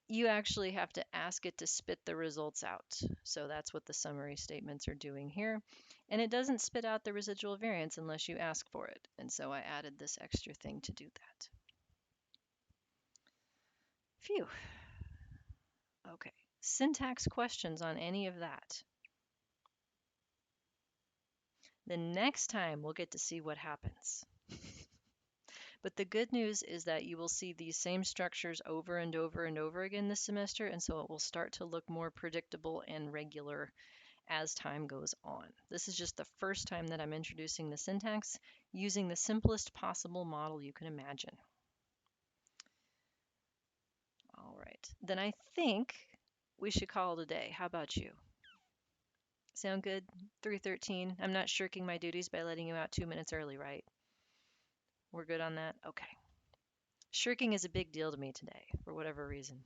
you actually have to ask it to spit the results out. So that's what the summary statements are doing here. And it doesn't spit out the residual variance unless you ask for it. And so I added this extra thing to do that. Phew. Okay, syntax questions on any of that? The next time we'll get to see what happens. But the good news is that you will see these same structures over and over and over again this semester, and so it will start to look more predictable and regular as time goes on. This is just the first time that I'm introducing the syntax using the simplest possible model you can imagine. All right, then I think we should call it a day. How about you? Sound good? 3:13. I'm not shirking my duties by letting you out 2 minutes early, right? We're good on that? Okay. Shirking is a big deal to me today, for whatever reason.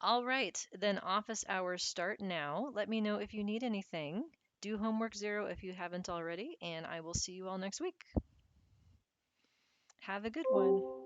All right, then office hours start now. Let me know if you need anything. Do homework 0 if you haven't already, and I will see you all next week. Have a good one.